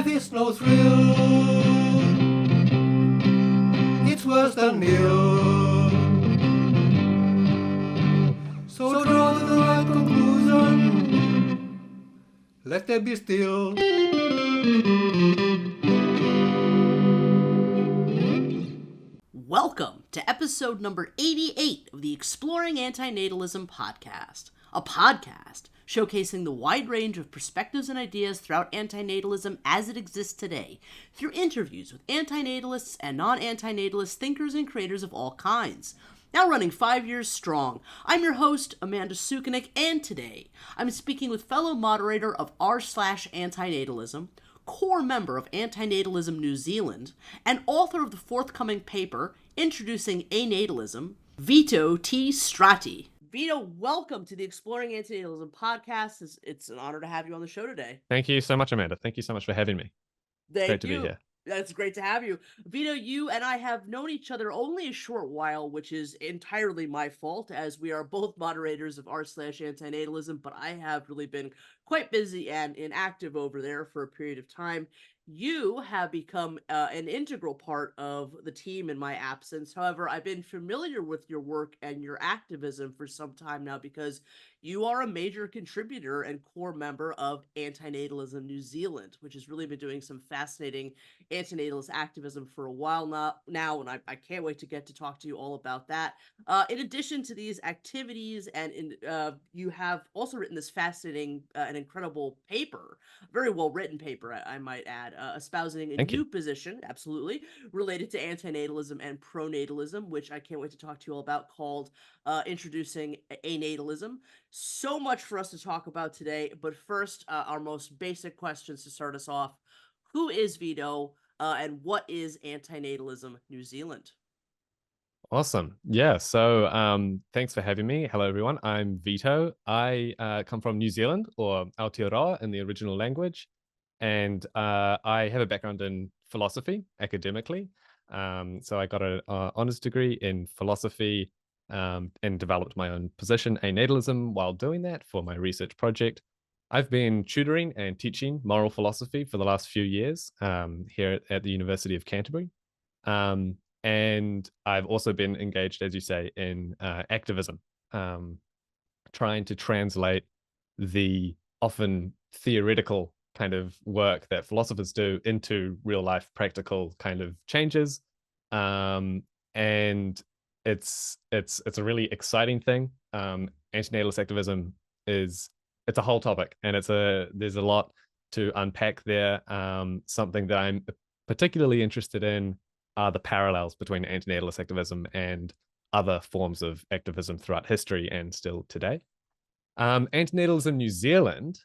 life is no thrill. It's worse than nil. So draw the right conclusion. Let them be still. Welcome to episode number 88 of the Exploring Antinatalism Podcast, a podcast showcasing the wide range of perspectives and ideas throughout antinatalism as it exists today, through interviews with antinatalists and non-antinatalist thinkers and creators of all kinds. Now running 5 years strong, I'm your host, Amanda Sukenick, and today I'm speaking with fellow moderator of r/Antinatalism, core member of Antinatalism New Zealand, and author of the forthcoming paper, Introducing Anatalism, Vito T. Strati. Vito, welcome to the Exploring Antinatalism Podcast. It's an honor to have you on the show today. Thank you so much, Amanda. Thank you so much for having me. Great to be here. That's great to have you. Vito, you and I have known each other only a short while, which is entirely my fault, as we are both moderators of r/Antinatalism, but I have really been quite busy and inactive over there for a period of time. You have become an integral part of the team in my absence. However, I've been familiar with your work and your activism for some time now because you are a major contributor and core member of Antinatalism New Zealand, which has really been doing some fascinating antinatalist activism for a while now, and I can't wait to get to talk to you all about that. In addition to these activities, you have also written this fascinating and incredible paper, very well-written paper, I might add, espousing a new position, absolutely, related to antinatalism and pronatalism, which I can't wait to talk to you all about, called Introducing Anatalism. So much for us to talk about today, but first, our most basic questions to start us off. Who is Vito, and what is Antinatalism New Zealand? Awesome. Yeah, so thanks for having me. Hello, everyone. I'm Vito. I come from New Zealand, or Aotearoa in the original language, and I have a background in philosophy academically. So I got an honors degree in philosophy and developed my own position, anatalism, while doing that for my research project. I've been tutoring and teaching moral philosophy for the last few years here at the University of Canterbury. And I've also been engaged, as you say, in activism, trying to translate the often theoretical kind of work that philosophers do into real life practical kind of changes. And it's a really exciting thing. Antinatalist activism it's a whole topic, and there's a lot to unpack there. Something that I'm particularly interested in are the parallels between antinatalist activism and other forms of activism throughout history and still today. Antinatalism New Zealand,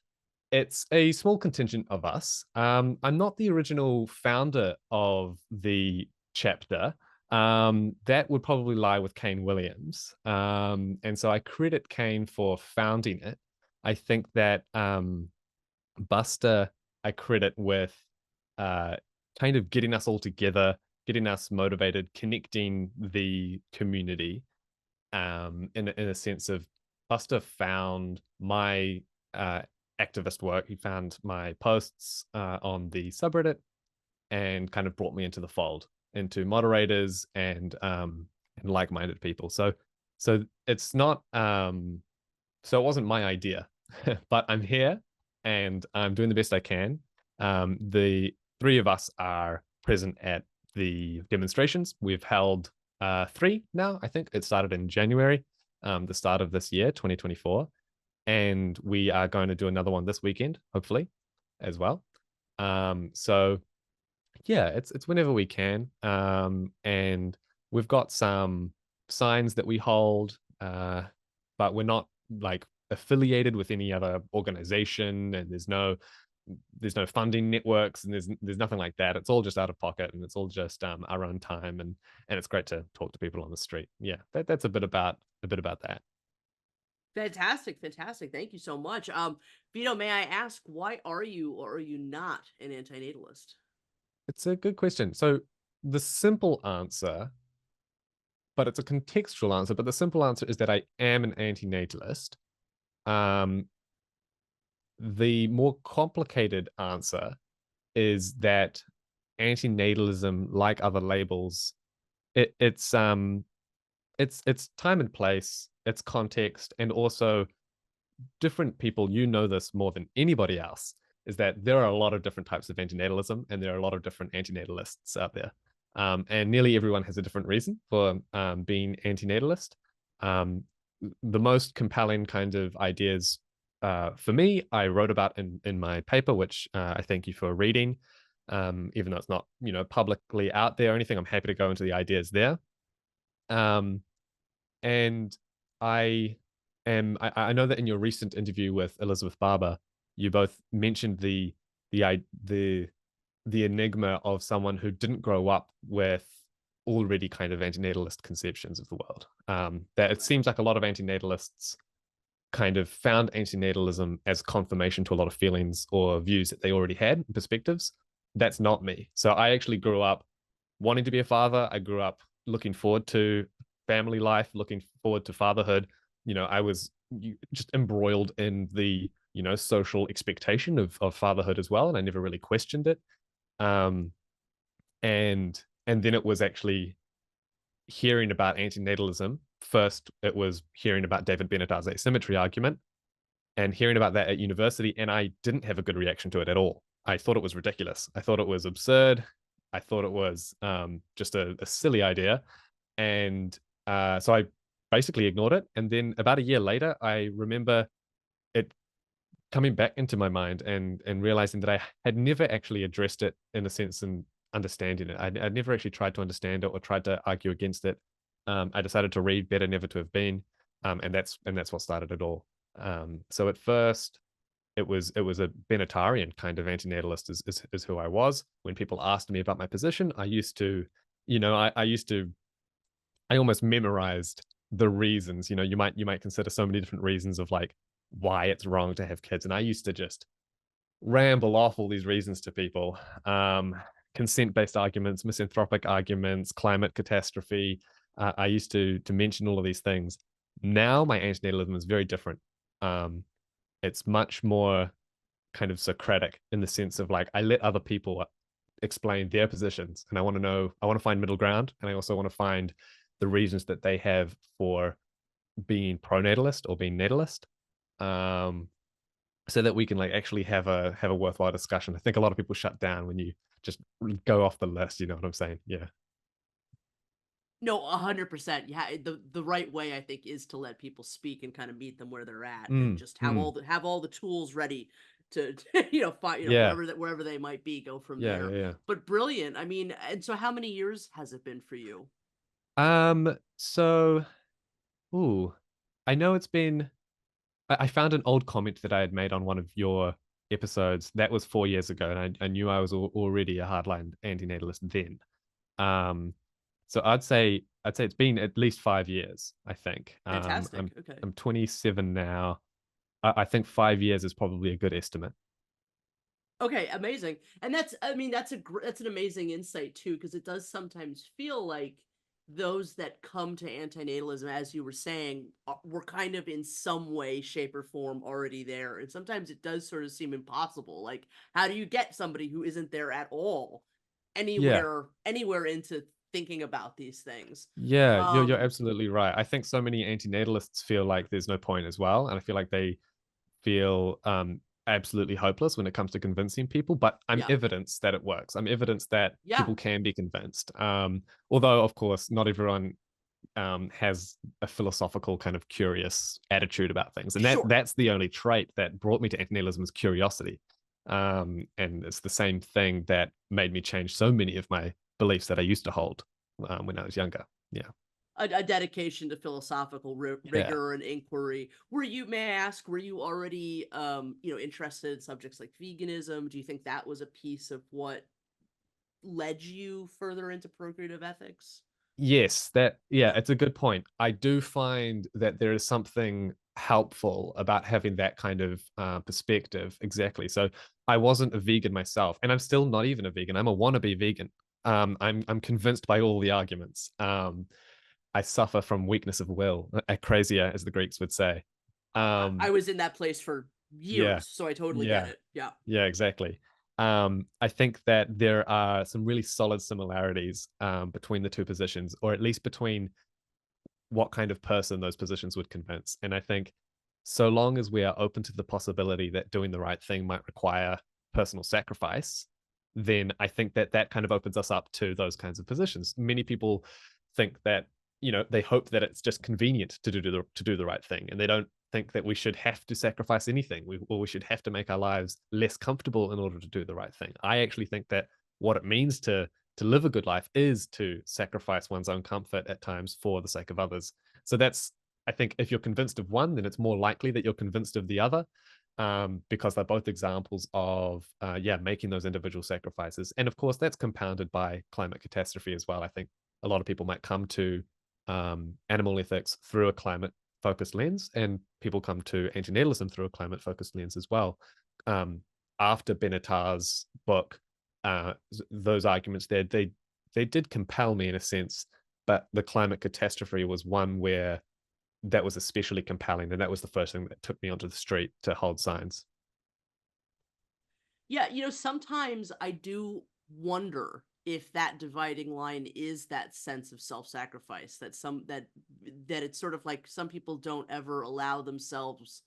it's a small contingent of us. I'm not the original founder of the chapter. That would probably lie with Kane Williams. And so I credit Kane for founding it. I think that Buster, I credit with kind of getting us all together, getting us motivated, connecting the community in a sense of Buster found my activist work. He found my posts on the subreddit and kind of brought me into the fold, into moderators and like-minded people. So it's not so it wasn't my idea, but I'm here and I'm doing the best I can. The three of us are present at the demonstrations. We've held 3 now, I think. It started in January, the start of this year, 2024. And we are going to do another one this weekend, hopefully, as well. So yeah, it's whenever we can. And we've got some signs that we hold, but we're not like affiliated with any other organization, and there's no funding networks, and there's nothing like that. It's all just out of pocket, and it's all just our own time, and it's great to talk to people on the street. Yeah, that's a bit about that. Fantastic. Thank you so much. Vito, may I ask, why are you or are you not an antinatalist? It's a good question. So the simple answer, but it's a contextual answer, but the simple answer is that I am an antinatalist. The more complicated answer is that antinatalism, like other labels, it's time and place, it's context, and also different people, you know this more than anybody else, is that there are a lot of different types of antinatalism, and there are a lot of different antinatalists out there. And nearly everyone has a different reason for being antinatalist. The most compelling kind of ideas for me, I wrote about in my paper, which I thank you for reading. Even though it's not, publicly out there or anything, I'm happy to go into the ideas there. And I know that in your recent interview with Elizabeth Barber, you both mentioned the enigma of someone who didn't grow up with already kind of antinatalist conceptions of the world. That it seems like a lot of antinatalists kind of found antinatalism as confirmation to a lot of feelings or views that they already had, perspectives. That's not me. So I actually grew up wanting to be a father. I grew up looking forward to family life, looking forward to fatherhood. I was just embroiled in the, social expectation of fatherhood as well. And I never really questioned it. And then it was actually hearing about antinatalism. First, it was hearing about David Bennett's asymmetry argument and hearing about that at university. And I didn't have a good reaction to it at all. I thought it was ridiculous. I thought it was absurd. I thought it was just a silly idea. And so I basically ignored it. And then about a year later, I remember it coming back into my mind and realizing that I had never actually addressed it in a sense and understanding it. I'd never actually tried to understand it or tried to argue against it. I decided to read Better Never to Have Been, and that's what started it all. So at first, it was a Bennettarian kind of antinatalist is who I was. When people asked me about my position, I used to, I almost memorized the reasons. You might consider so many different reasons of like why it's wrong to have kids, and I used to just ramble off all these reasons to people. Consent-based arguments, misanthropic arguments, climate catastrophe. I used to mention all of these things. Now my antinatalism is very different. It's much more kind of Socratic in the sense of like I let other people explain their positions, and I want to find middle ground, and I also want to find the reasons that they have for being pro-natalist or being natalist, so that we can like actually have a worthwhile discussion. I think a lot of people shut down when you just go off the list. You know what I'm saying? Yeah. No, 100%. Yeah, the right way I think is to let people speak and kind of meet them where they're at, and just have all the tools ready to find Yeah. wherever they might be, go from Yeah, there. yeah. But brilliant. I mean, and so how many years has it been for you? So, I know it's been. I found an old comment that I had made on one of your episodes that was 4 years ago, and I knew I was already a hardline antinatalist then. So I'd say it's been at least 5 years. I think. Fantastic. Okay. I'm 27 now. I think 5 years is probably a good estimate. Okay, amazing. And that's an amazing insight too, because it does sometimes feel like those that come to antinatalism, as you were saying, were kind of in some way, shape, or form already there. And sometimes it does sort of seem impossible. Like, how do you get somebody who isn't there at all anywhere into thinking about these things? Yeah, you're absolutely right. I think so many antinatalists feel like there's no point as well, and I feel like they feel absolutely hopeless when it comes to convincing people. But I'm evidence that it works. I'm evidence that people can be convinced. Although, of course, not everyone has a philosophical kind of curious attitude about things, and that's the only trait that brought me to antinatalism is curiosity. And it's the same thing that made me change so many of my beliefs that I used to hold when I was younger. Yeah. A dedication to philosophical rigor and inquiry. May I ask, were you already, interested in subjects like veganism? Do you think that was a piece of what led you further into procreative ethics? Yes, it's a good point. I do find that there is something helpful about having that kind of perspective. Exactly. So I wasn't a vegan myself, and I'm still not even a vegan. I'm a wannabe vegan. I'm convinced by all the arguments. I suffer from weakness of will, akrasia, as the Greeks would say. I was in that place for years, so I totally get it. Yeah. Yeah, exactly. I think that there are some really solid similarities between the two positions, or at least between what kind of person those positions would convince. And I think so long as we are open to the possibility that doing the right thing might require personal sacrifice, then I think that that kind of opens us up to those kinds of positions. Many people think that, they hope that it's just convenient to do the right thing, and they don't think that we should have to sacrifice anything, or we should have to make our lives less comfortable in order to do the right thing. I actually think that what it means to live a good life is to sacrifice one's own comfort at times for the sake of others. So that's, I think, if you're convinced of one, then it's more likely that you're convinced of the other, because they're both examples of, making those individual sacrifices. And of course, that's compounded by climate catastrophe as well. I think a lot of people might come to animal ethics through a climate-focused lens, and people come to antinatalism through a climate-focused lens as well. After Benatar's book, those arguments there, they did compel me in a sense, but the climate catastrophe was one where that was especially compelling, and that was the first thing that took me onto the street to hold signs. Yeah, sometimes I do wonder if that dividing line is that sense of self-sacrifice, that it's sort of like some people don't ever allow themselves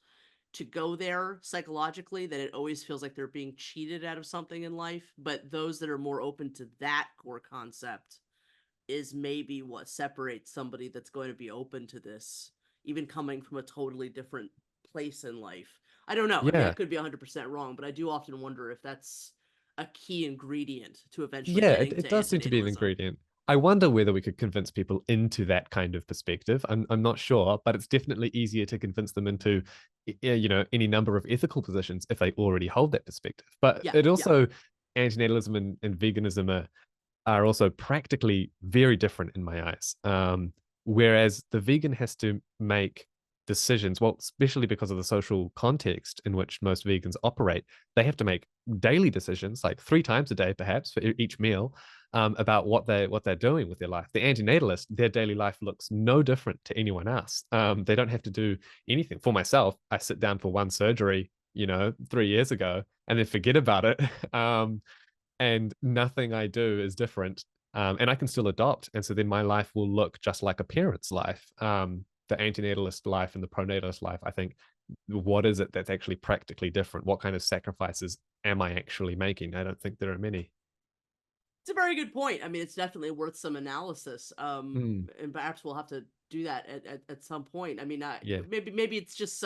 to go there psychologically, that it always feels like they're being cheated out of something in life. But those that are more open to that core concept is maybe what separates somebody that's going to be open to this, even coming from a totally different place in life. I don't know. I mean, I Yeah. could be 100% wrong, but I do often wonder if that's a key ingredient to eventually Yeah, getting it to does seem to be an antinatalism. ingredient. I wonder whether we could convince people into that kind of perspective. I'm not sure, but it's definitely easier to convince them into, any number of ethical positions if they already hold that perspective. But Yeah, it yeah. also, antinatalism and veganism are also practically very different in my eyes. Whereas the vegan has to make decisions, well, especially because of the social context in which most vegans operate, they have to make daily decisions, like 3 times a day, perhaps, for each meal, about what they're doing with their life. The antinatalist, their daily life looks no different to anyone else. They don't have to do anything. For myself, I sit down for one surgery, 3 years ago, and then forget about it. And nothing I do is different. And I can still adopt. And so then my life will look just like a parent's life. The antinatalist life and the pronatalist life, I think, what is it that's actually practically different? What kind of sacrifices am I actually making? I don't think there are many. It's a very good point. I mean, it's definitely worth some analysis. Mm, And perhaps we'll have to do that at some point. I mean, yeah. maybe it's just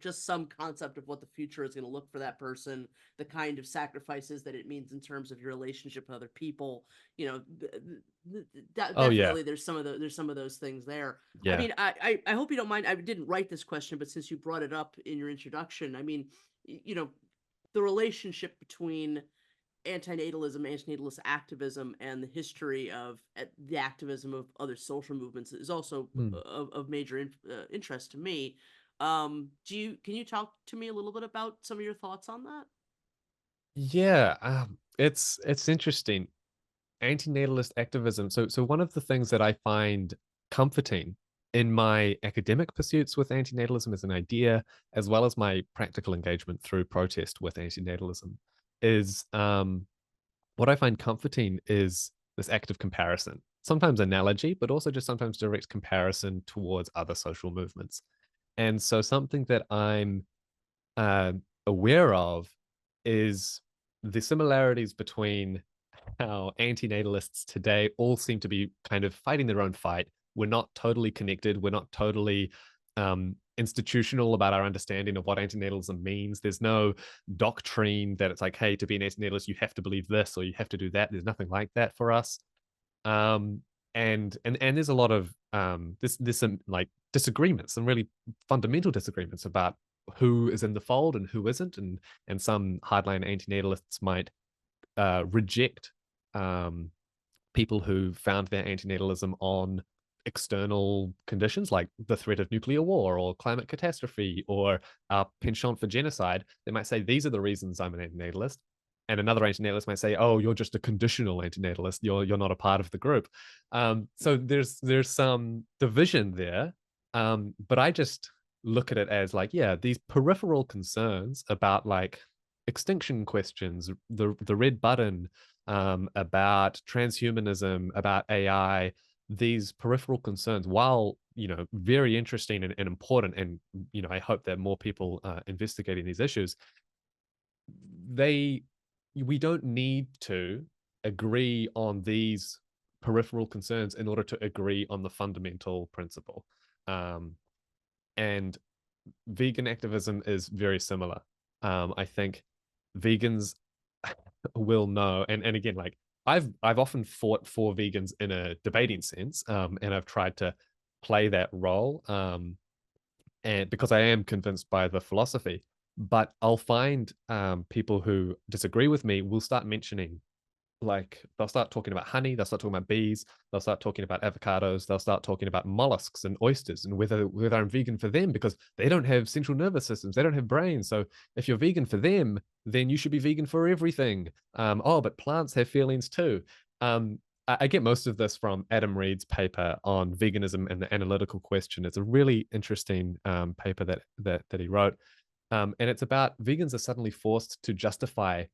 just some concept of what the future is going to look for that person, the kind of sacrifices that it means in terms of your relationship with other people. Oh, yeah. Definitely there's some of those things there. I Yeah. mean, I hope you don't mind. I didn't write this question, but since you brought it up in your introduction, I mean, the relationship between antinatalism, antinatalist activism, and the history of the activism of other social movements is also Mm. of major interest to me. Can you talk to me a little bit about some of your thoughts on that? Yeah. It's interesting. Antinatalist activism. So one of the things that I find comforting in my academic pursuits with antinatalism as an idea, as well as my practical engagement through protest with antinatalism, is what I find comforting is this act of comparison. Sometimes analogy, but also just sometimes direct comparison towards other social movements. And so something that I'm uh, aware of is the similarities between how anti-natalists today all seem to be kind of fighting their own fight. We're not totally connected. We're not totally institutional about our understanding of what antinatalism means. There's no doctrine that it's like, hey, to be an antinatalist, you have to believe this or you have to do that. There's nothing like that for us. And there's a lot of there's some like disagreements, some really fundamental disagreements about who is in the fold and who isn't, and some hardline antinatalists might reject people who found their antinatalism on external conditions like the threat of nuclear war or climate catastrophe or penchant for genocide. They might say, these are the reasons I'm an antinatalist. And another antinatalist might say, oh, you're just a conditional antinatalist. You're not a part of the group. So there's some division there. But I just look at it as like, yeah, these peripheral concerns about like extinction questions, the red button, about transhumanism, about AI, these peripheral concerns, while very interesting and important, and I hope that more people investigating these issues, we don't need to agree on these peripheral concerns in order to agree on the fundamental principle. And vegan activism is very similar. I think vegans will know, and again, like I've often fought for vegans in a debating sense, and I've tried to play that role, and because I am convinced by the philosophy. But I'll find people who disagree with me will start mentioning, like, they'll start talking about honey, they'll start talking about bees, they'll start talking about avocados, they'll start talking about mollusks and oysters, and whether I'm vegan for them because they don't have central nervous systems, they don't have brains. So if you're vegan for them, then you should be vegan for everything. Oh, but plants have feelings too. I get most of this from Adam Reed's paper on veganism and the analytical question. It's a really interesting paper that he wrote, and it's about vegans are suddenly forced to justify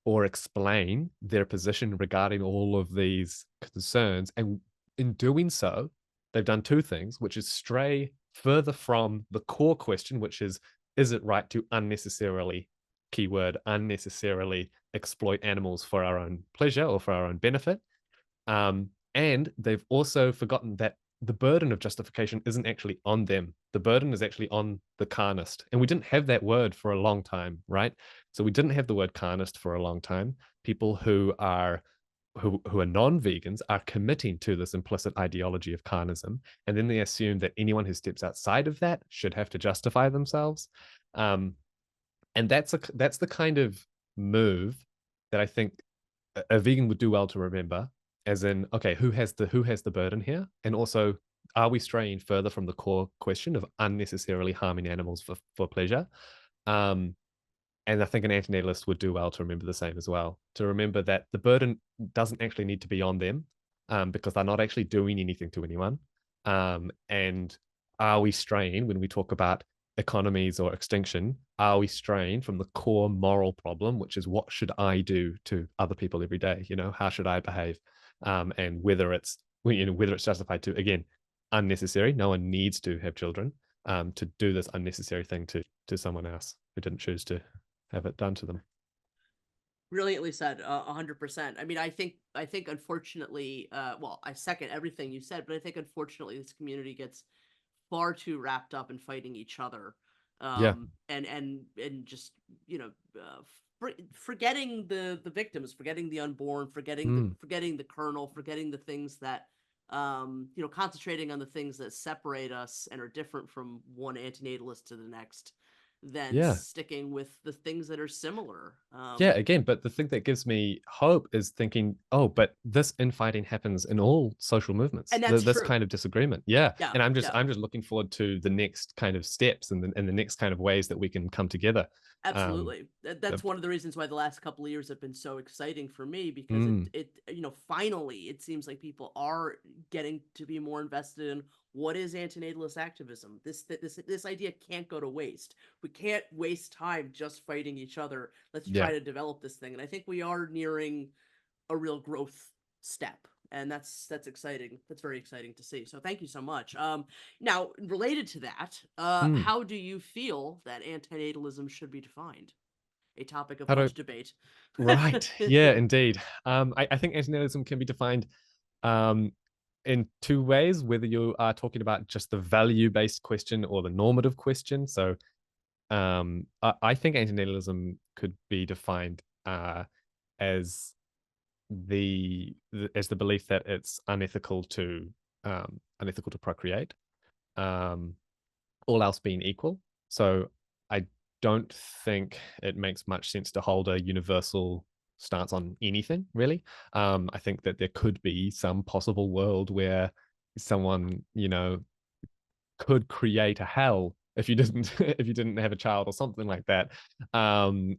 or explain their position regarding all of these concerns. And in doing so, they've done two things, which is stray further from the core question, which is it right to unnecessarily, keyword, unnecessarily exploit animals for our own pleasure or for our own benefit? And they've also forgotten that the burden of justification isn't actually on them. The burden is actually on the carnist. And we didn't have that word for a long time, right? So we didn't have the word carnist for a long time. People who are non-vegans are committing to this implicit ideology of carnism, and then they assume that anyone who steps outside of that should have to justify themselves. And that's the kind of move that I think a vegan would do well to remember, as in, okay, who has the burden here? And also, are we straying further from the core question of unnecessarily harming animals for pleasure? And I think an antinatalist would do well to remember the same as well, to remember that the burden doesn't actually need to be on them, because they're not actually doing anything to anyone. And are we straying when we talk about economies or extinction? Are we straying from the core moral problem, which is what should I do to other people every day? How should I behave? And whether it's justified to, again, unnecessary. No one needs to have children to do this unnecessary thing to someone else who didn't choose to have it done to them. Brilliantly said, 100%. I mean, I think unfortunately, well, I second everything you said, but I think unfortunately this community gets far too wrapped up in fighting each other, Yeah. and just forgetting the victims, forgetting the unborn, forgetting the kernel, forgetting the things that concentrating on the things that separate us and are different from one antinatalist to the next, than sticking with the things that are similar. Yeah, again, but the thing that gives me hope is thinking, oh, but this infighting happens in all social movements. And that's this true. kind of disagreement. Yeah. And I'm just yeah. looking forward to the next kind of steps and the next kind of ways that we can come together. Absolutely. That's one of the reasons why the last couple of years have been so exciting for me, because it finally it seems like people are getting to be more invested in what is antinatalist activism. This idea can't go to waste. We can't waste time just fighting each other. Let's try to develop this thing. And I think we are nearing a real growth step. And that's exciting. That's very exciting to see. So thank you so much. Now, related to that, how do you feel that antinatalism should be defined? A topic of much debate. Right. Yeah, indeed. I think antinatalism can be defined in two ways, whether you are talking about just the value-based question or the normative question. So I think antinatalism could be defined as the belief that it's unethical to procreate, all else being equal. So I don't think it makes much sense to hold a universal stance on anything, really. I think that there could be some possible world where someone, could create a hell if you didn't have a child or something like that, and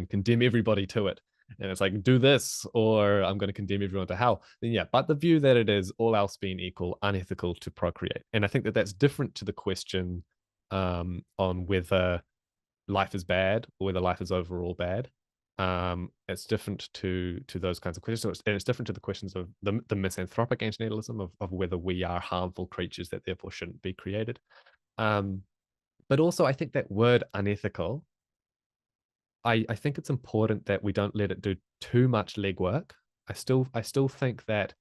condemn everybody to it. And it's like, do this or I'm going to condemn everyone to hell. Then yeah, but the view that it is, all else being equal, unethical to procreate. And I think that that's different to the question on whether life is bad or whether life is overall bad. It's different to those kinds of questions, and it's different to the questions of the misanthropic antinatalism of whether we are harmful creatures that therefore shouldn't be created. But also, I think that word unethical, I think it's important that we don't let it do too much legwork. I still think that,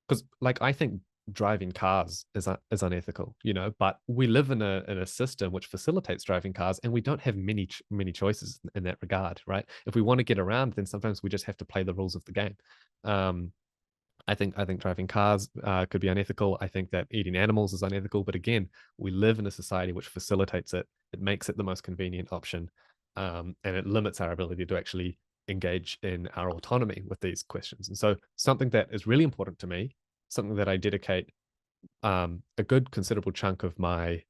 because like I think driving cars is unethical, but we live in a system which facilitates driving cars, and we don't have many choices in that regard, right? If we want to get around, then sometimes we just have to play the rules of the game. I think driving cars could be unethical. I think that eating animals is unethical. But again, we live in a society which facilitates it. It makes it the most convenient option, and it limits our ability to actually engage in our autonomy with these questions. And so something that is really important to me, something that I dedicate a good considerable chunk of my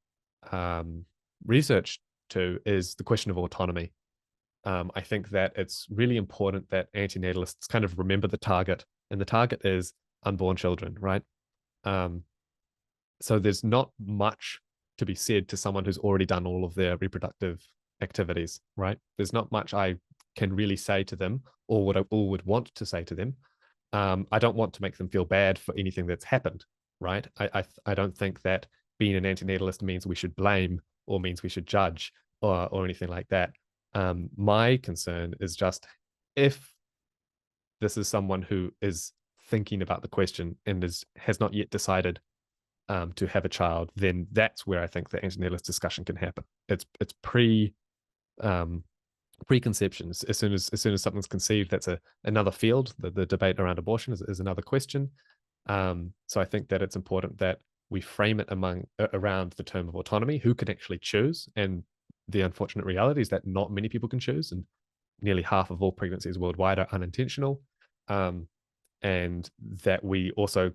research to, is the question of autonomy. I think that it's really important that antinatalists kind of remember the target, and the target is unborn children, right? So there's not much to be said to someone who's already done all of their reproductive activities, right? There's not much I can really say to them, or what I would want to say to them. I don't want to make them feel bad for anything that's happened, right? I don't think that being an antinatalist means we should blame or means we should judge or anything like that. My concern is just, if this is someone who is thinking about the question and has not yet decided to have a child, then that's where I think the antinatalist discussion can happen. It's preconceptions. As soon as something's conceived, that's another field. The debate around abortion is another question. So I think that it's important that we frame it around the term of autonomy. Who can actually choose? And the unfortunate reality is that not many people can choose, and nearly half of all pregnancies worldwide are unintentional. And that we also,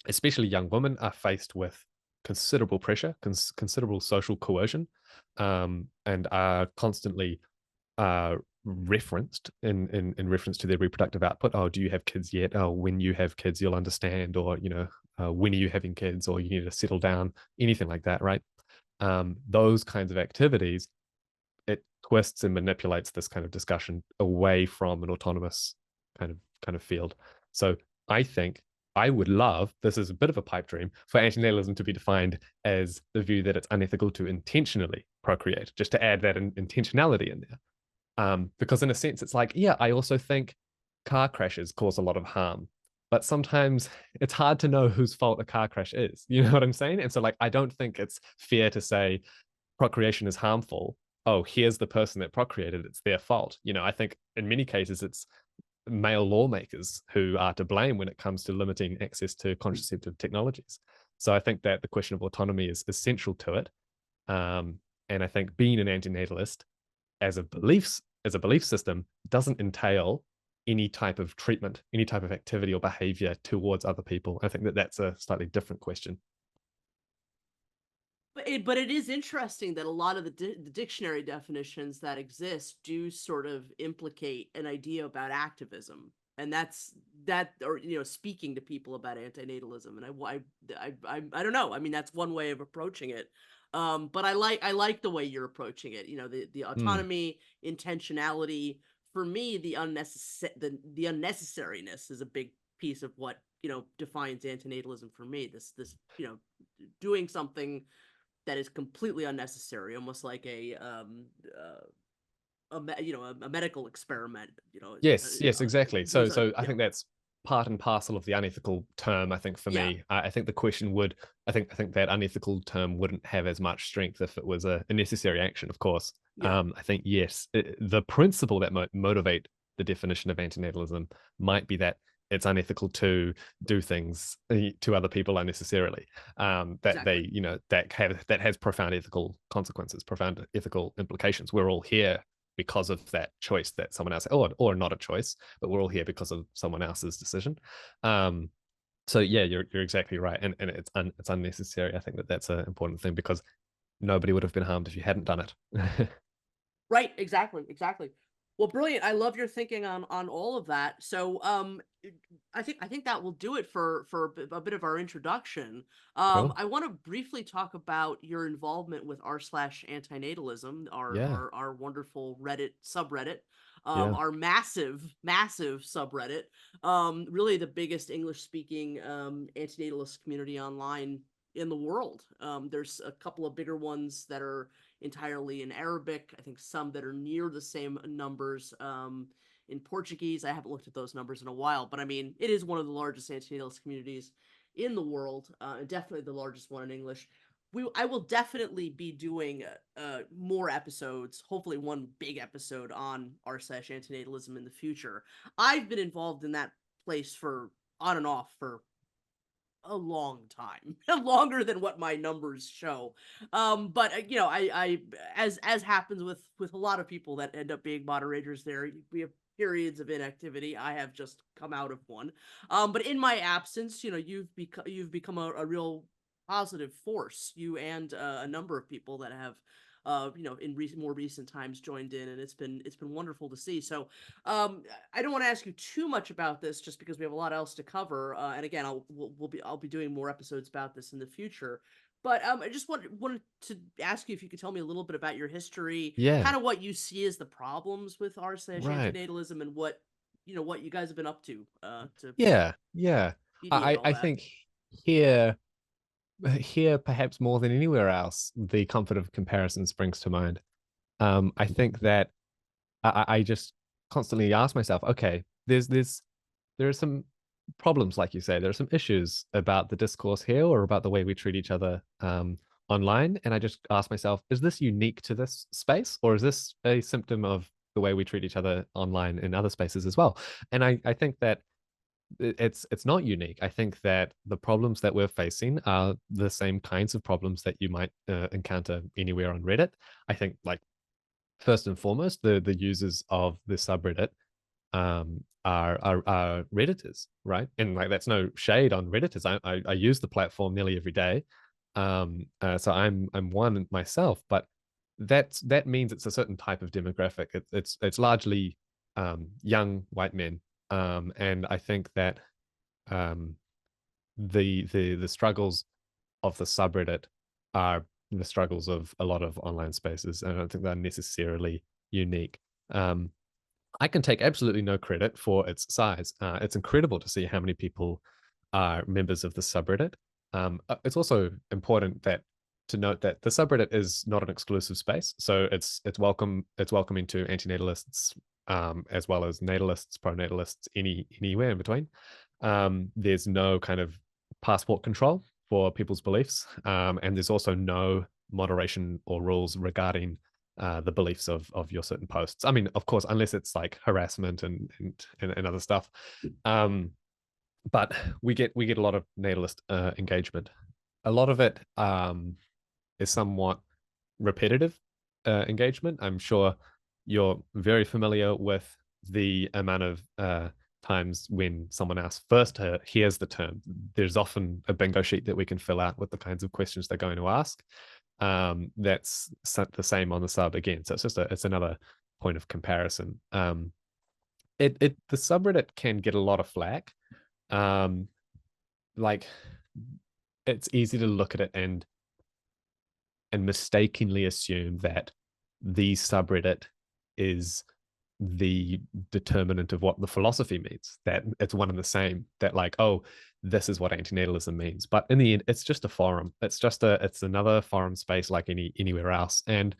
especially young women, are faced with considerable pressure, considerable social coercion, and are constantly referenced in reference to their reproductive output. Oh, do you have kids yet? Oh, when you have kids, you'll understand. Or, when are you having kids? Or you need to settle down, anything like that, right? Those kinds of activities, it twists and manipulates this kind of discussion away from an autonomous kind of field. So I think I would love, this is a bit of a pipe dream, for antinatalism to be defined as the view that it's unethical to intentionally procreate, just to add that intentionality in there. Because in a sense, it's like, yeah, I also think car crashes cause a lot of harm, but sometimes it's hard to know whose fault a car crash is. You know what I'm saying? And so, like, I don't think it's fair to say procreation is harmful. Oh, here's the person that procreated, it's their fault. I think in many cases it's male lawmakers who are to blame when it comes to limiting access to contraceptive technologies. So I think that the question of autonomy is essential to it. And I think being an antinatalist as a belief system doesn't entail any type of treatment, any type of activity or behavior towards other people. I think that that's a slightly different question. But it is interesting that a lot of the dictionary definitions that exist do sort of implicate an idea about activism, and that's speaking to people about antinatalism. And I don't know. I mean, that's one way of approaching it. But I like the way you're approaching it. The autonomy, intentionality. For me, the unnecessariness is a big piece of what defines antinatalism for me. This doing something that is completely unnecessary, almost like a medical experiment. Yes, exactly. So I think yeah. that's part and parcel of the unethical term. I think for me, I think the question would, I think that unethical term wouldn't have as much strength if it was a necessary action. Of course, I think yes, the principle that might motivate the definition of antinatalism might be that it's unethical to do things to other people unnecessarily. That they, that has profound ethical consequences, profound ethical implications. We're all here because of that choice that someone else, or not a choice, but we're all here because of someone else's decision. So yeah, you're exactly right, and it's unnecessary. I think that's an important thing, because nobody would have been harmed if you hadn't done it. Right. Exactly. Well, brilliant. I love your thinking on all of that. So, I think that will do it for a bit of our introduction. Cool. I want to briefly talk about your involvement with r/antinatalism, Yeah. our wonderful Reddit subreddit, Yeah. our massive subreddit, really the biggest English speaking antinatalist community online in the world. There's a couple of bigger ones that are entirely in Arabic. I think some that are near the same numbers in Portuguese. I haven't looked at those numbers in a while, but I mean, it is one of the largest antinatalist communities in the world, and definitely the largest one in English. I will definitely be doing more episodes, hopefully one big episode on r/antinatalism in the future. I've been involved in that place for on and off for a long time, longer than what my numbers show. But I as happens with a lot of people that end up being moderators there, we have periods of inactivity. I have just come out of one. But in my absence, you've become a real positive force. You and a number of people that have in more recent times joined in, and it's been wonderful to see. So I don't want to ask you too much about this, just because we have a lot else to cover. And again, I'll be doing more episodes about this in the future. But I just wanted to ask you if you could tell me a little bit about your history, Yeah. kind of what you see as the problems with Right. r/antinatalism, and what you guys have been up to Yeah. Yeah. mediate all I that. think here here perhaps more than anywhere else, the comfort of comparison springs to mind. I think that I just constantly ask myself, okay, there are some problems, like you say, there are some issues about the discourse here or about the way we treat each other online. And I just ask myself, is this unique to this space, or is this a symptom of the way we treat each other online in other spaces as well? And I think that it's not unique. I think that the problems that we're facing are the same kinds of problems that you might encounter anywhere on Reddit. I think, like, first and foremost, the users of the subreddit are Redditors, right? And like, that's no shade on Redditors. I use the platform nearly every day, so I'm one myself. But that means it's a certain type of demographic. It's largely young white men, and I think that um, the struggles of the subreddit are the struggles of a lot of online spaces. And I don't think they're necessarily unique. Um, I can take absolutely no credit for its size. It's incredible to see how many people are members of the subreddit. It's also important that to note that the subreddit is not an exclusive space, so it's welcoming to antinatalists, as well as natalists, pronatalists, anywhere in between. There's no kind of passport control for people's beliefs, and there's also no moderation or rules regarding the beliefs of your certain posts. I mean, of course, unless it's like harassment and other stuff. But we get a lot of natalist engagement. A lot of it is somewhat repetitive engagement. I'm sure you're very familiar with the amount of times when someone asks first, here's the term. There's often a bingo sheet that we can fill out with the kinds of questions they're going to ask. That's the same on the sub again. So it's another point of comparison. The subreddit can get a lot of flack. Like, it's easy to look at it and mistakenly assume that the subreddit is the determinant of what the philosophy means, that it's one and the same, that like, oh, this is what antinatalism means. But in the end, it's just a forum. It's another forum space like anywhere else. And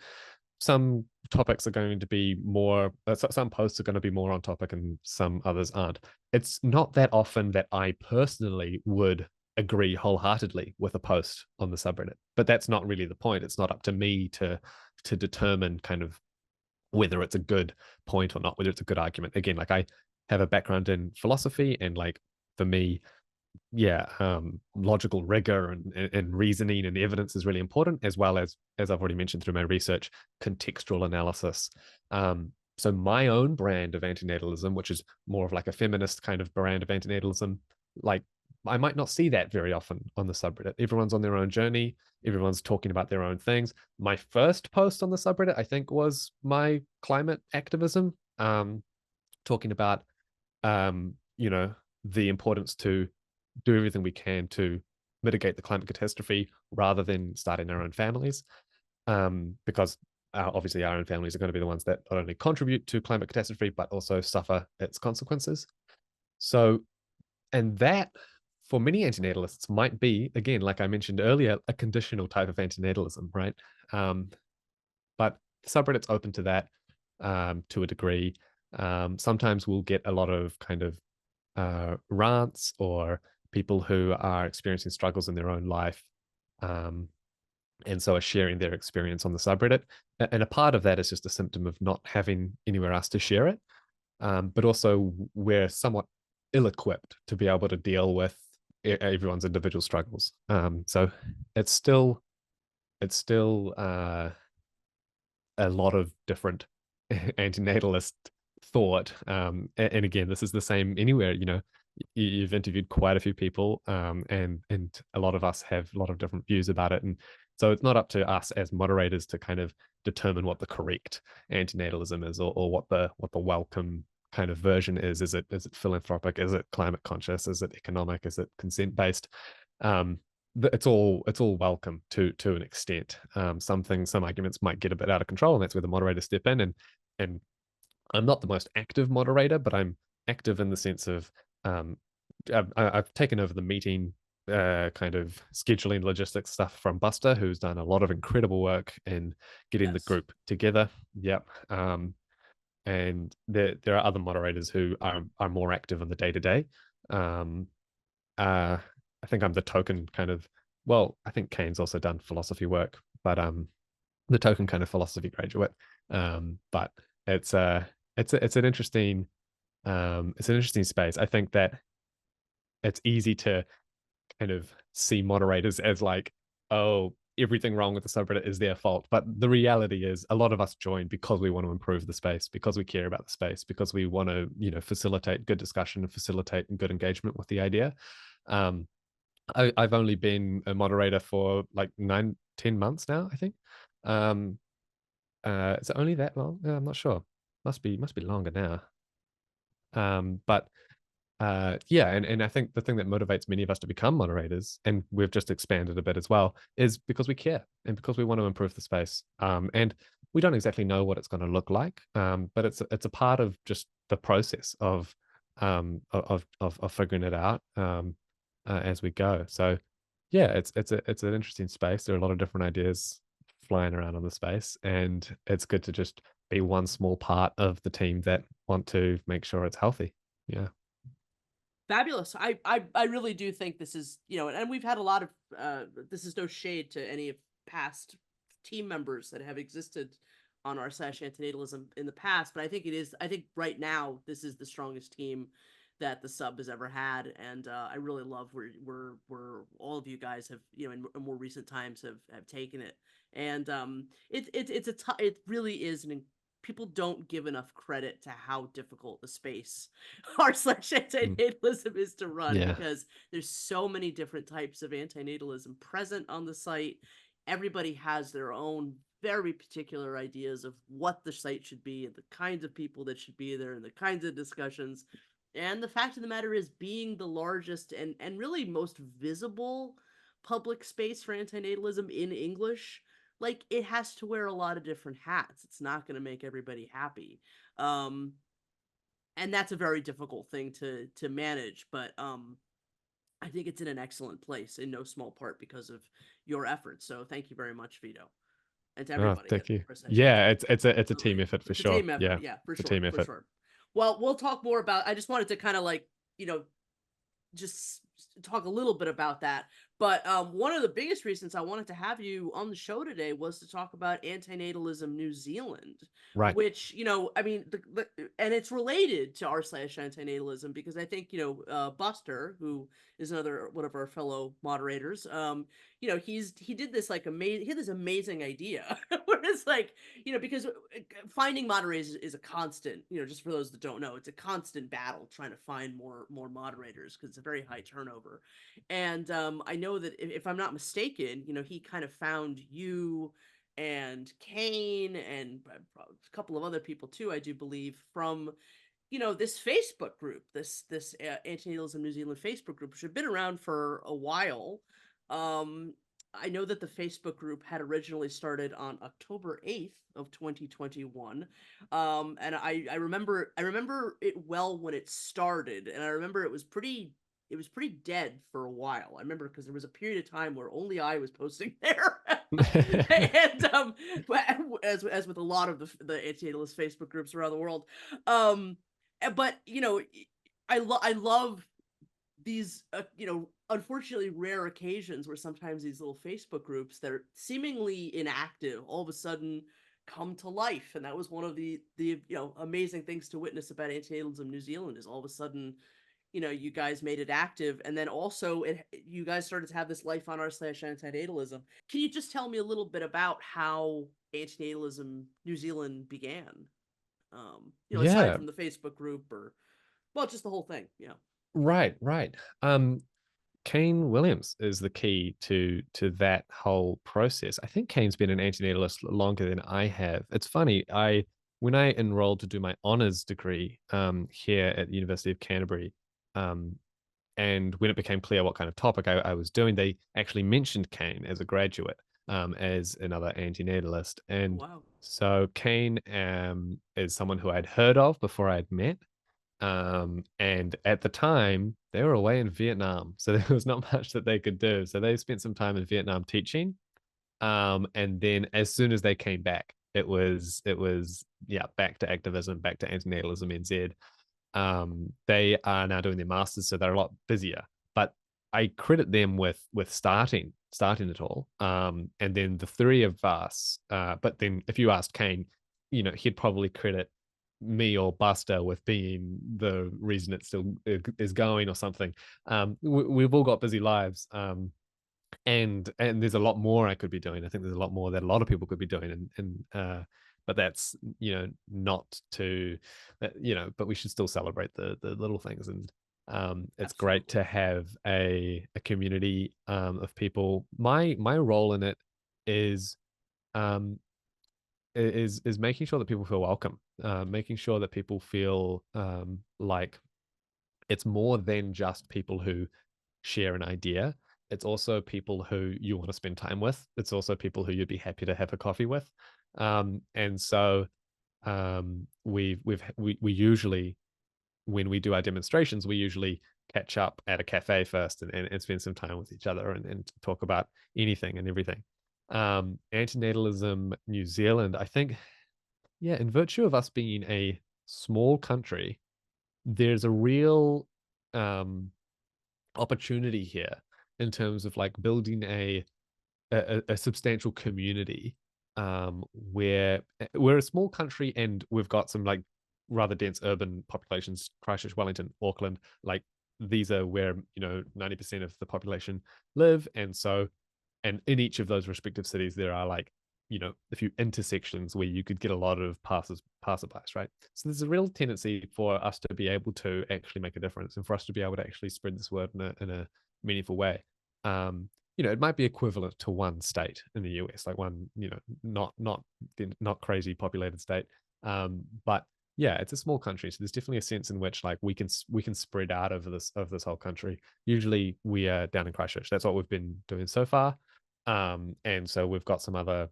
some topics are going to be more, some posts are going to be more on topic and some others aren't. It's not that often that I personally would agree wholeheartedly with a post on the subreddit, but that's not really the point. It's not up to me to determine kind of whether it's a good point or not, whether it's a good argument. Again, like, I have a background in philosophy, and like, for me, yeah, logical rigor and reasoning and evidence is really important, as well as I've already mentioned through my research, contextual analysis. So my own brand of antinatalism, which is more of like a feminist kind of brand of antinatalism, like, I might not see that very often on the subreddit. Everyone's on their own journey. Everyone's talking about their own things. My first post on the subreddit, I think, was my climate activism. talking about the importance to do everything we can to mitigate the climate catastrophe rather than starting our own families, because obviously our own families are going to be the ones that not only contribute to climate catastrophe but also suffer its consequences. So, and that for many antinatalists might be, again, like I mentioned earlier, a conditional type of antinatalism, right? But the subreddit's open to that to a degree. Sometimes we'll get a lot of kind of rants or people who are experiencing struggles in their own life, and so are sharing their experience on the subreddit. And a part of that is just a symptom of not having anywhere else to share it. But also we're somewhat ill-equipped to be able to deal with everyone's individual struggles. So it's still a lot of different antinatalist thought. And again, this is the same anywhere. You've interviewed quite a few people, and a lot of us have a lot of different views about it. And so it's not up to us as moderators to kind of determine what the correct antinatalism is, or what the welcome kind of version is. Is it philanthropic? Is it climate conscious? Is it economic? Is it consent based? It's all welcome to an extent. Some arguments might get a bit out of control, and that's where the moderators step in. And I'm not the most active moderator, but I'm active in the sense of I've taken over the meeting kind of scheduling logistics stuff from Buster, who's done a lot of incredible work in getting the group together. Yep. And there are other moderators who are more active in the day-to-day. I think I'm the token kind of, well, I think Kane's also done philosophy work, but the token kind of philosophy graduate. But it's an interesting space. I think that it's easy to kind of see moderators as like, oh, everything wrong with the subreddit is their fault. But the reality is a lot of us join because we want to improve the space, because we care about the space, because we want to, facilitate good discussion and facilitate good engagement with the idea. I've only been a moderator for like 9-10 months now, I think. Is it only that long? I'm not sure. Must be longer now. But yeah, and I think the thing that motivates many of us to become moderators, and we've just expanded a bit as well, is because we care and because we want to improve the space. And we don't exactly know what it's going to look like, but it's a part of just the process of figuring it out as we go. So yeah, it's an interesting space. There are a lot of different ideas flying around on the space, and it's good to just be one small part of the team that want to make sure it's healthy. Yeah. Fabulous. I really do think this is, and we've had a lot of, this is no shade to any of past team members that have existed on r/antinatalism in the past, but I think right now this is the strongest team that the sub has ever had, and I really love where all of you guys have, in more recent times have taken it, and it really is people don't give enough credit to how difficult the space r/antinatalism is to run, because there's so many different types of antinatalism present on the site. Everybody has their own very particular ideas of what the site should be and the kinds of people that should be there and the kinds of discussions. And the fact of the matter is, being the largest and really most visible public space for antinatalism in English, like, it has to wear a lot of different hats. It's not going to make everybody happy. And that's a very difficult thing to manage. But I think it's in an excellent place, in no small part because of your efforts. So thank you very much, Vito. And to everybody. Thank you. Yeah, it's a team effort for sure. Team effort, yeah, for sure. Team effort. For sure. Well, we'll talk more about, I just wanted to kind of like, just talk a little bit about that. But one of the biggest reasons I wanted to have you on the show today was to talk about Antinatalism New Zealand, right? Which, I mean, and it's related to r/antinatalism, because I think, Buster, who is another one of our fellow moderators, he did this like he had this amazing idea where it's like, because finding moderators is a constant, just for those that don't know, it's a constant battle trying to find more moderators, because it's a very high turnover. And I know that if I'm not mistaken, he kind of found you and Kane and a couple of other people too, I do believe, from this Facebook group, this Antinatalism New Zealand Facebook group, which had been around for a while. I know that the Facebook group had originally started on October 8th of 2021. And I remember it well when it started, and I remember it was pretty dead for a while. I remember because there was a period of time where only I was posting there. And as with a lot of the anti-natalist Facebook groups around the world. But I love these unfortunately rare occasions where sometimes these little Facebook groups that are seemingly inactive all of a sudden come to life. And that was one of the amazing things to witness about Antinatalism New Zealand, is all of a sudden you guys made it active, and then also you guys started to have this life on r/antinatalism. Can you just tell me a little bit about how Antinatalism New Zealand began? Aside Yeah, from the Facebook group, or just the whole thing. right. Kane Williams is the key to that whole process. I think Kane's been an antinatalist longer than I have. It's funny, when I enrolled to do my honors degree here at the University of Canterbury, and when it became clear what kind of topic I was doing, they actually mentioned Kane as a graduate, as another antinatalist. And Wow. so Kane is someone who I'd heard of before I'd met. And at the time, they were away in Vietnam, so there was not much that they could do. So they spent some time in Vietnam teaching. And then as soon as they came back, it was back to activism, back to Antinatalism NZ. They are now doing their masters, so they're a lot busier. But I credit them with starting it all. And then the three of us. But then if you asked Kane, he'd probably credit me or Buster with being the reason it still is going or something. We've all got busy lives. And there's a lot more I could be doing. I think there's a lot more that a lot of people could be doing, and but that's not to but we should still celebrate the little things. And it's great to have a community of people. My role in it is making sure that people feel welcome, making sure that people feel like it's more than just people who share an idea. It's also people who you want to spend time with. It's also people who you'd be happy to have a coffee with. And so we usually, when we do our demonstrations, we usually catch up at a cafe first and spend some time with each other and talk about anything and everything. Antinatalism New Zealand, I think, in virtue of us being a small country, there's a real opportunity here in terms of like building a substantial community, where we're a small country and we've got some like rather dense urban populations: Christchurch, Wellington, Auckland. Like these are where 90% of the population live. And in each of those respective cities there are like a few intersections where you could get a lot of passerbys, right? So there's a real tendency for us to be able to actually make a difference, and for us to be able to actually spread this word in a meaningful way. It might be equivalent to one state in the US, like one not crazy populated state, but yeah, it's a small country, so there's definitely a sense in which like we can spread out over this whole country. Usually we are down in Christchurch. That's what we've been doing so far. And so we've got some other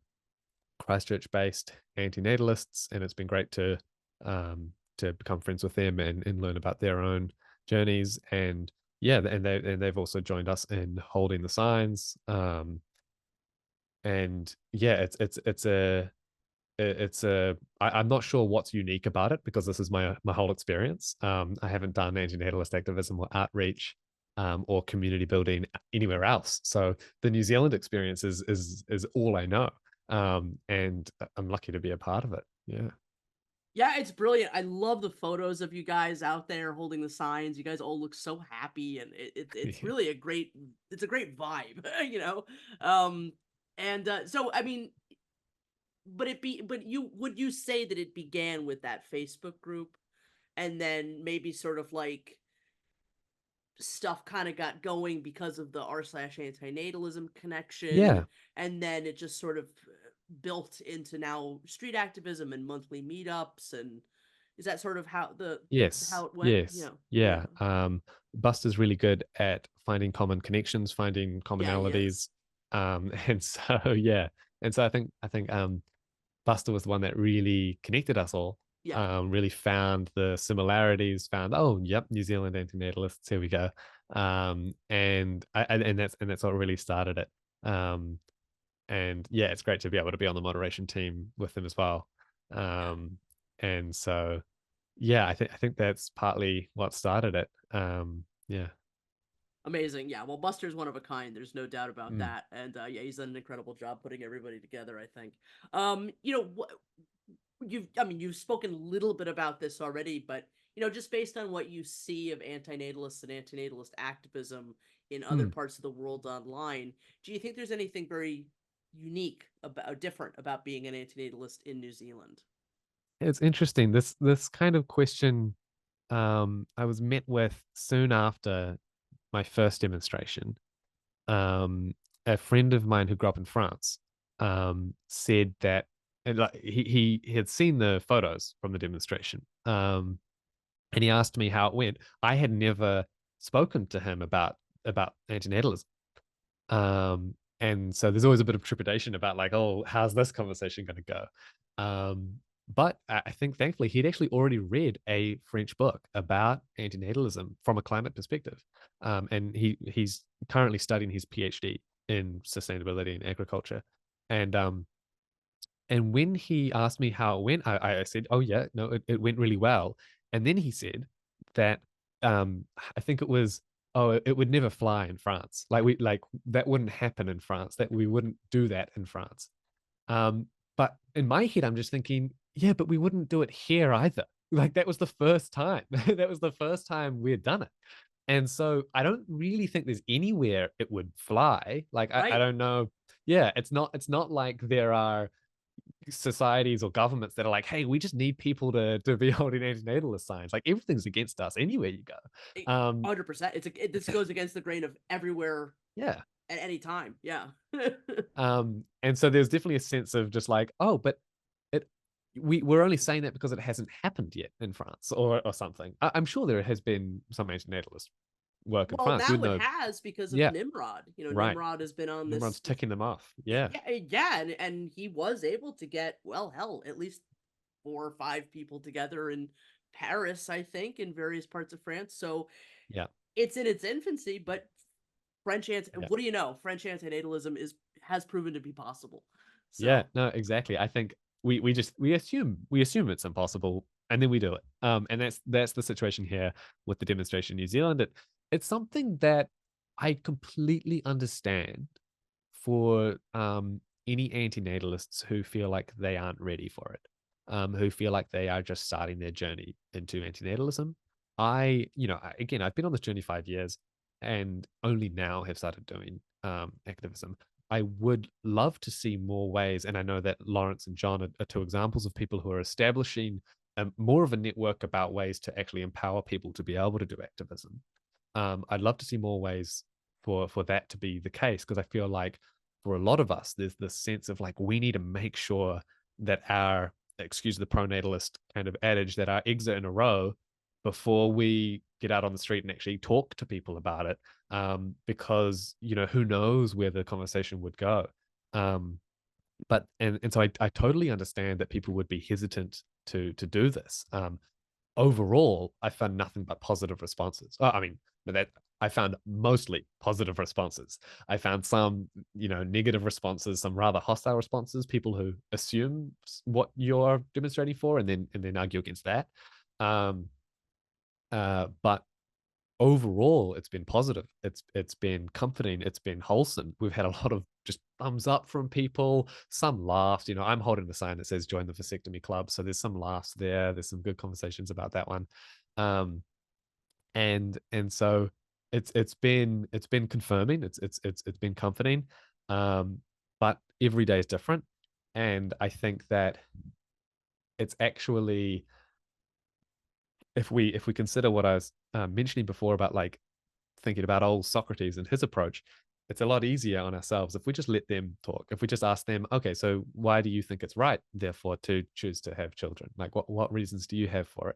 Christchurch-based anti-natalists, and it's been great to become friends with them and learn about their own journeys. And yeah, and they've also joined us in holding the signs. And yeah, I'm not sure what's unique about it, because this is my whole experience. I haven't done anti-natalist activism or outreach or community building anywhere else. So the New Zealand experience is all I know. And I'm lucky to be a part of it. Yeah, it's brilliant. I love the photos of you guys out there holding the signs. You guys all look so happy, and it's really a great vibe, So I mean, but would you say that it began with that Facebook group, and then maybe sort of like stuff kind of got going because of the r/antinatalism connection, Yeah. and then it just sort of built into now street activism and monthly meetups, and is that sort of how Yes, how it went? yes, Yeah. yeah. Buster's really good at finding common connections, finding Yeah, he commonalities. is. And so yeah, and so I think Buster was the one that really connected us all. Yeah. Really found the similarities, found, oh, yep, New Zealand anti-natalists, here we go. And that's what really started it. And yeah, it's great to be able to be on the moderation team with them as well. Yeah. And so yeah, I think that's partly what started it. Yeah. Amazing. Yeah. Well, Buster's one of a kind. There's no doubt about Mm. that. And yeah, he's done an incredible job putting everybody together, I think. What you've spoken a little bit about this already, but just based on what you see of anti-natalist and anti-natalist activism in other Mm. parts of the world online, do you think there's anything very unique about different about being an anti-natalist in New Zealand? It's interesting. This kind of question I was met with soon after my first demonstration. Um, a friend of mine who grew up in France said that, and like he had seen the photos from the demonstration. And he asked me how it went. I had never spoken to him about antinatalism. And so there's always a bit of trepidation about like, oh, how's this conversation going to go? But I think thankfully he'd actually already read a French book about antinatalism from a climate perspective. And he's currently studying his PhD in sustainability and agriculture. And when he asked me how it went, I said, oh yeah, no, it went really well. And then he said that I think it was, oh, it would never fly in France. Like that wouldn't happen in France. That we wouldn't do that in France. Um, but in my head, I'm just thinking, yeah, but we wouldn't do it here either. Like that was the first time. That was the first time we had done it. And so I don't really think there's anywhere it would fly. Like I Right. don't know. Yeah, it's not like there are societies or governments that are like, hey, we just need people to be holding antinatalist signs. Like everything's against us anywhere you go. 100%. This goes against the grain of everywhere Yeah. at any time. Yeah. And so there's definitely a sense of just like, oh, but it we're only saying that because it hasn't happened yet in France or something. I'm sure there has been some antinatalist work in Well, France. We'd now it know. has because of Yeah, Nimrod. right. Nimrod has been on Everyone's this. ticking them off. Yeah. Yeah, and he was able to get, well, hell, at least 4 or 5 people together in Paris, I think, in various parts of France. So Yeah. it's in its infancy, but Yeah. what do you know? French antinatalism has proven to be possible. Yeah, So no, exactly. I think we assume it's impossible, and then we do it. And that's the situation here with the demonstration in New Zealand. It's something that I completely understand for any antinatalists who feel like they aren't ready for it, who feel like they are just starting their journey into antinatalism. Again, I've been on this journey 5 years, and only now have started doing activism. I would love to see more ways, and I know that Lawrence and John are two examples of people who are establishing more of a network about ways to actually empower people to be able to do activism. I'd love to see more ways for that to be the case, because I feel like for a lot of us, there's this sense of like we need to make sure that our, excuse the pronatalist kind of adage, that our eggs are in a row before we get out on the street and actually talk to people about it, because who knows where the conversation would go. Um, but and, and so I totally understand that people would be hesitant to do this. Overall, I found nothing but positive responses. I mean, that I found mostly positive responses. I found some, negative responses, some rather hostile responses, people who assume what you're demonstrating for and then argue against that. Um, but overall, it's been positive. It's been comforting. It's been wholesome. We've had a lot of just thumbs up from people. Some laughed. I'm holding the sign that says "Join the Vasectomy Club," so there's some laughs there. There's some good conversations about that one, and so it's been confirming. It's been comforting, but every day is different, and I think that it's actually, if we consider what I was mentioning before about like thinking about old Socrates and his approach, it's a lot easier on ourselves if we just let them talk. If we just ask them, okay, so why do you think it's right, therefore, to choose to have children? Like, what reasons do you have for it?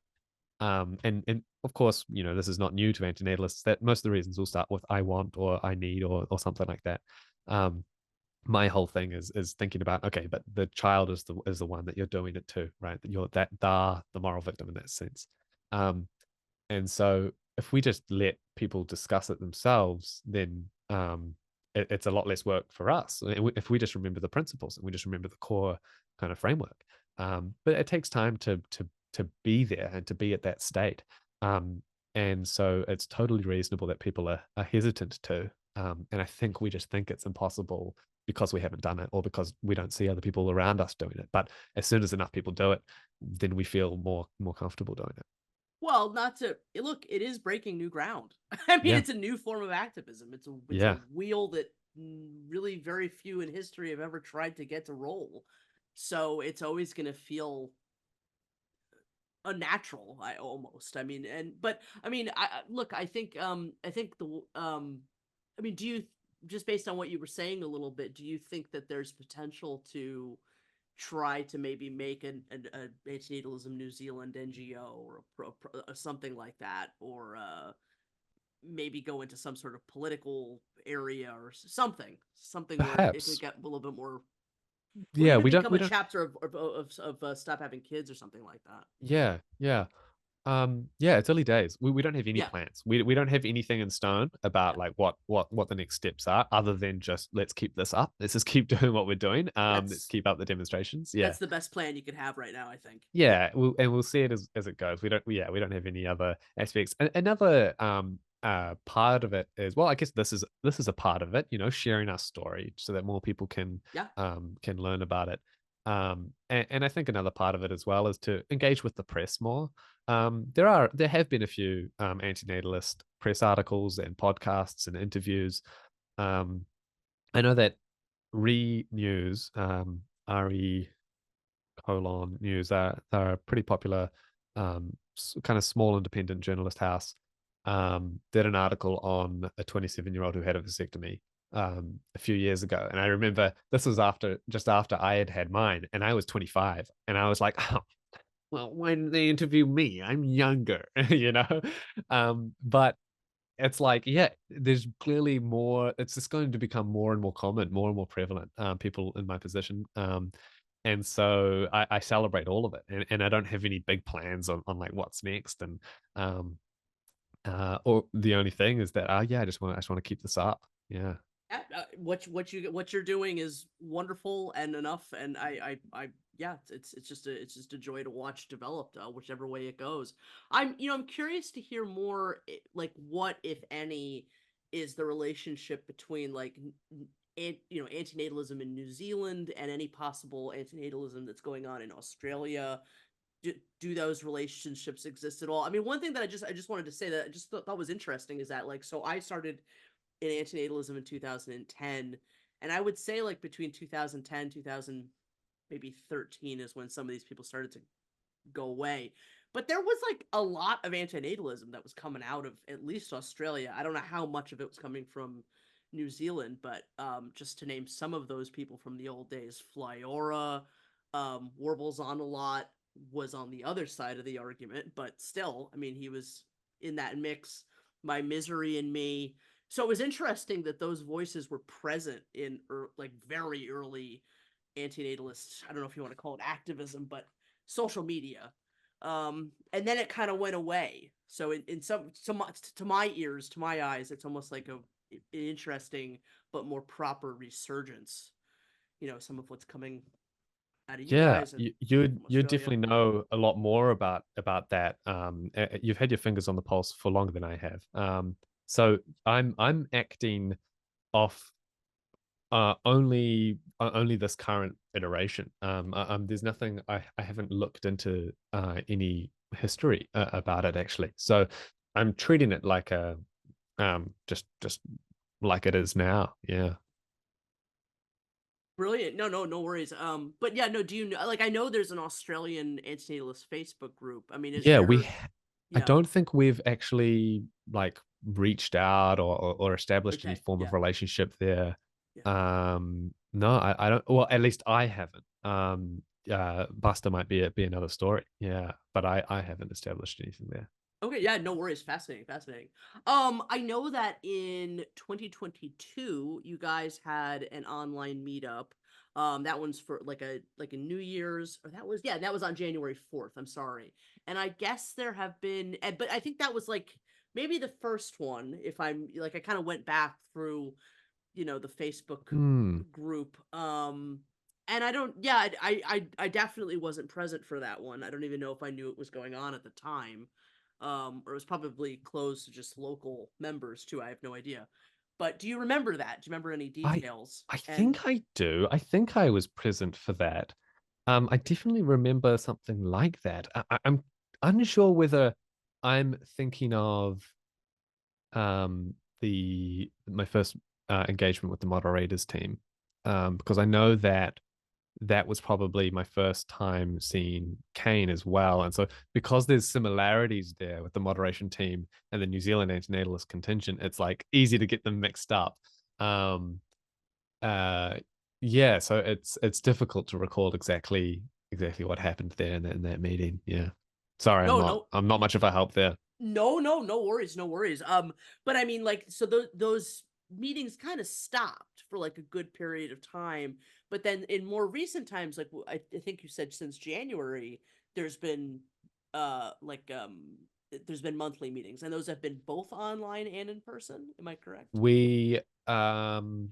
And of course, this is not new to antinatalists, that most of the reasons will start with I want or I need or something like that. My whole thing is thinking about, okay, but the child is the one that you're doing it to, right? That you're the moral victim in that sense. And so if we just let people discuss it themselves, then it's a lot less work for us if we just remember the principles and we just remember the core kind of framework. But it takes time to be there and to be at that state. And so it's totally reasonable that people are hesitant to. And I think we just think it's impossible because we haven't done it or because we don't see other people around us doing it. But as soon as enough people do it, then we feel more comfortable doing it. Well, not to look, it is breaking new ground. I mean, Yeah. it's a new form of activism. It's a Yeah. wheel that really very few in history have ever tried to get to roll. So it's always going to feel unnatural. I mean, I think do you, just based on what you were saying a little bit, do you think that there's potential to try to maybe make an Antinatalism New Zealand NGO or something like that, or maybe go into some sort of political area or something where it could Perhaps. get a little bit more, or Yeah, even we become don't. a chapter of Stop Having Kids or something like that. Yeah, yeah. Yeah, it's early days. We don't have any Yeah. plans. We don't have anything in stone about Yeah. like what the next steps are, other than just let's keep this up. Let's just keep doing what we're doing. Let's keep up the demonstrations. Yeah. That's the best plan you could have right now, I think. Yeah, we'll see it as it goes. We don't have any other aspects. Another part of it is, well, I guess this is a part of it, sharing our story so that more people can Yeah. learn about it. And I think another part of it as well is to engage with the press more. There have been a few antinatalist press articles and podcasts and interviews. I know that News, RE colon News, they're a pretty popular kind of small independent journalist house. Did an article on a 27-year-old who had a vasectomy a few years ago, and I remember this was just after I had mine, and I was 25, and I was like, oh, well, why didn't they interview me? I'm younger, but it's like, yeah, there's clearly more. It's just going to become more and more common, more and more prevalent. People in my position, and so I celebrate all of it, and I don't have any big plans on like what's next, and or the only thing is that I just want to keep this up. Yeah. What you're doing is wonderful and enough, and yeah, it's just a joy to watch develop, whichever way it goes. I'm curious to hear more, like what, if any, is the relationship between like antinatalism in New Zealand and any possible antinatalism that's going on in Australia. Do those relationships exist at all? I mean, one thing that I just wanted to say that I just thought was interesting is that, like, so I started in antinatalism in 2010, and I would say like between 2010 2000 maybe 13 is when some of these people started to go away, but there was like a lot of antinatalism that was coming out of at least Australia. I don't know how much of it was coming from New Zealand, but just to name some of those people from the old days, Flyora, Warbles on a lot was on the other side of the argument, but still, I mean, he was in that mix. My Misery and Me. So it was interesting that those voices were present in like very early antinatalist, I don't know if you want to call it activism, but social media. And then it kind of went away. So in some to my ears, to my eyes, it's almost like an interesting but more proper resurgence. Some of what's coming out of you Yeah, guys and you from definitely Australia. know a lot more about that. You've had your fingers on the pulse for longer than I have. So I'm acting off only this current iteration. There's nothing, I haven't looked into any history about it actually. So I'm treating it like a just like it is now. Yeah. Brilliant. No worries. But yeah, no, do you know, like, I know there's an Australian antinatalist Facebook group. I mean, is Yeah, there, I yeah. don't think we've actually like reached out or established any Okay, form yeah, of relationship there. yeah. No, I don't. Well, at least I haven't. Buster might be another story. Yeah, but I haven't established anything there. Okay, yeah, no worries. Fascinating, fascinating. I know that in 2022, you guys had an online meetup. That one's for like a New Year's, or that was on January 4th. I'm sorry. And I guess there have been, but I think that was like maybe the first one. If I'm like, I kind of went back through, the Facebook Hmm. group. And I don't, yeah, I definitely wasn't present for that one. I don't even know if I knew it was going on at the time. Or it was probably closed to just local members too. I have no idea. But do you remember that? Do you remember any I details? I And think I do. I think I was present for that. I definitely remember something like that. I'm unsure whether I'm thinking of the my first engagement with the moderators team, because I know that that was probably my first time seeing Kane as well. And so because there's similarities there with the moderation team and the New Zealand antinatalist contingent, it's like easy to get them mixed up. Um, uh, yeah, so it's difficult to recall exactly what happened there in that meeting. Yeah. Sorry, no, no, I'm not much of a help there. no worries, no worries. But I mean, like, so those meetings kind of stopped for like a good period of time. But then in more recent times, like I think you said since January, there's been like there's been monthly meetings, and those have been both online and in person. Am I correct? We um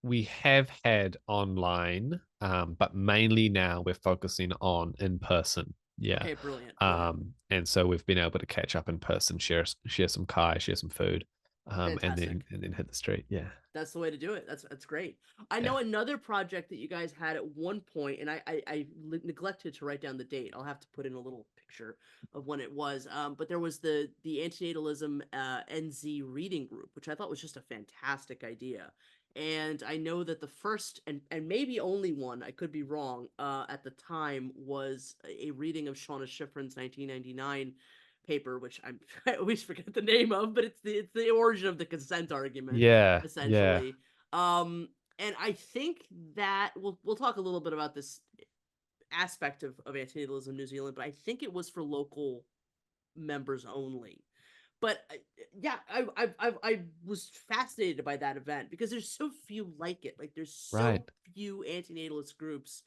we have had online, but mainly now we're focusing on in person. Yeah. Okay, brilliant, brilliant. And so we've been able to catch up in person, share some kai, share some food, Fantastic. and then hit the street. Yeah. That's the way to do it. That's great. I Yeah. know another project that you guys had at one point, and I neglected to write down the date. I'll have to put in a little picture of when it was. But there was the Antinatalism NZ reading group, which I thought was just a fantastic idea. And I know that the first and maybe only one, I could be wrong, at the time was a reading of Shauna Schifrin's 1999 paper, which I always forget the name of, but it's the origin of the consent argument, Yeah. Yeah. essentially. Um, and I think that we'll talk a little bit about this aspect of Antinatalism New Zealand, but I think it was for local members only. But yeah, I was fascinated by that event because there's so few like it. Like there's so Right. few antinatalist groups,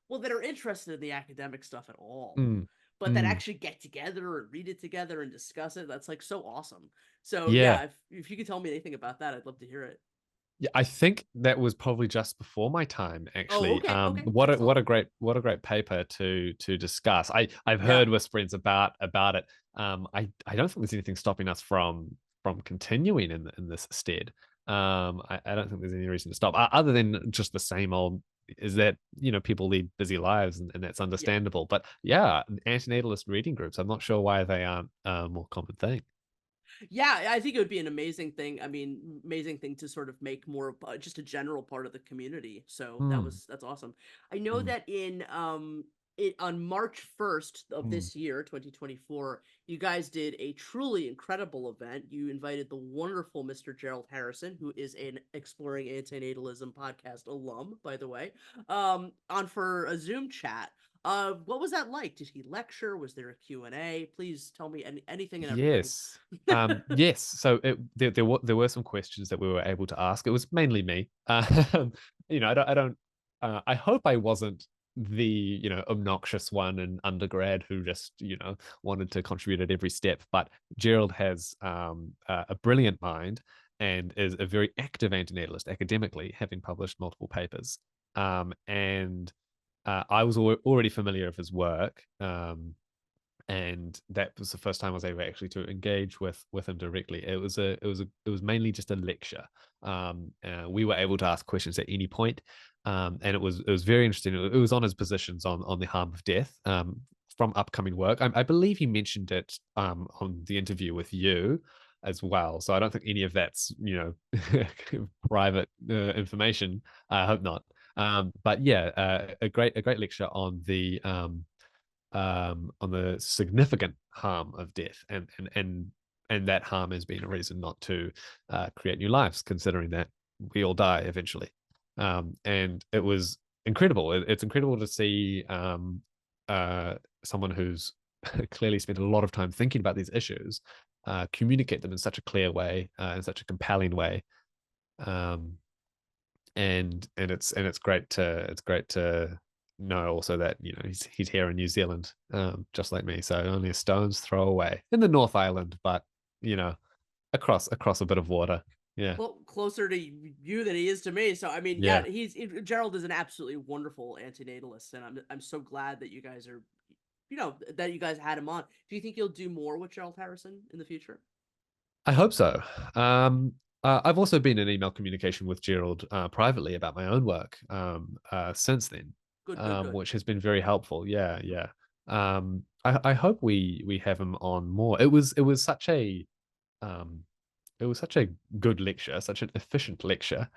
well, that are interested in the academic stuff at all, Mm. but that Mm. actually get together and read it together and discuss it. That's like so awesome. So Yeah. yeah, if you could tell me anything about that, I'd love to hear it. Yeah, I think that was probably just before my time, Oh, actually. okay, okay, What a excellent. what a great paper to discuss. I've Yeah, heard whisperings about it. I don't think there's anything stopping us from continuing in this stead. I don't think there's any reason to stop, other than just the same old. Is that people lead busy lives, and that's yeah. understandable. But yeah, antinatalist reading groups. I'm not sure why they aren't a more common thing. Yeah, I think it would be an amazing thing. I mean, amazing thing to sort of make more of just a general part of the community. So Mm, that's awesome. I know mm, that in it on March 1st of mm. this year, 2024, you guys did a truly incredible event. You invited the wonderful Mr. Gerald Harrison, who is an Exploring Antinatalism podcast alum, by the way, on for a Zoom chat. What was that like? Did he lecture? Was there a Q&A? Please tell me anything and everything. Yes. Yes. So there were some questions that we were able to ask. It was mainly me. I don't. I hope I wasn't the obnoxious one in undergrad who just wanted to contribute at every step. But Gerald has a brilliant mind and is a very active antinatalist academically, having published multiple papers. And I was already familiar with his work. And that was the first time I was able actually to engage with him directly. It was mainly just a lecture. We were able to ask questions at any point, and it was very interesting. It was on his positions on the harm of death, from upcoming work. I believe he mentioned it on the interview with you as well. So I don't think any of that's private information. I hope not. But yeah, a great lecture on the significant harm of death, and and that harm has been a reason not to create new lives, considering that we all die eventually. And it was incredible. It's incredible to see someone who's clearly spent a lot of time thinking about these issues communicate them in such a clear way, in such a compelling way. And it's great to know also that, you know, he's here in New Zealand, just like me, so only a stone's throw away in the North Island, but you know, across a bit of water. Yeah. Well, closer to you than he is to me. So I mean, Yeah. Gerald is an absolutely wonderful antinatalist, and I'm so glad that you guys are, that you guys had him on. Do you think you'll do more with Gerald Harrison in the future? I hope so. I've also been in email communication with Gerald privately about my own work since then, Good. which has been very helpful. Yeah, yeah. I hope we have him on more. It was such a good lecture, such an efficient lecture,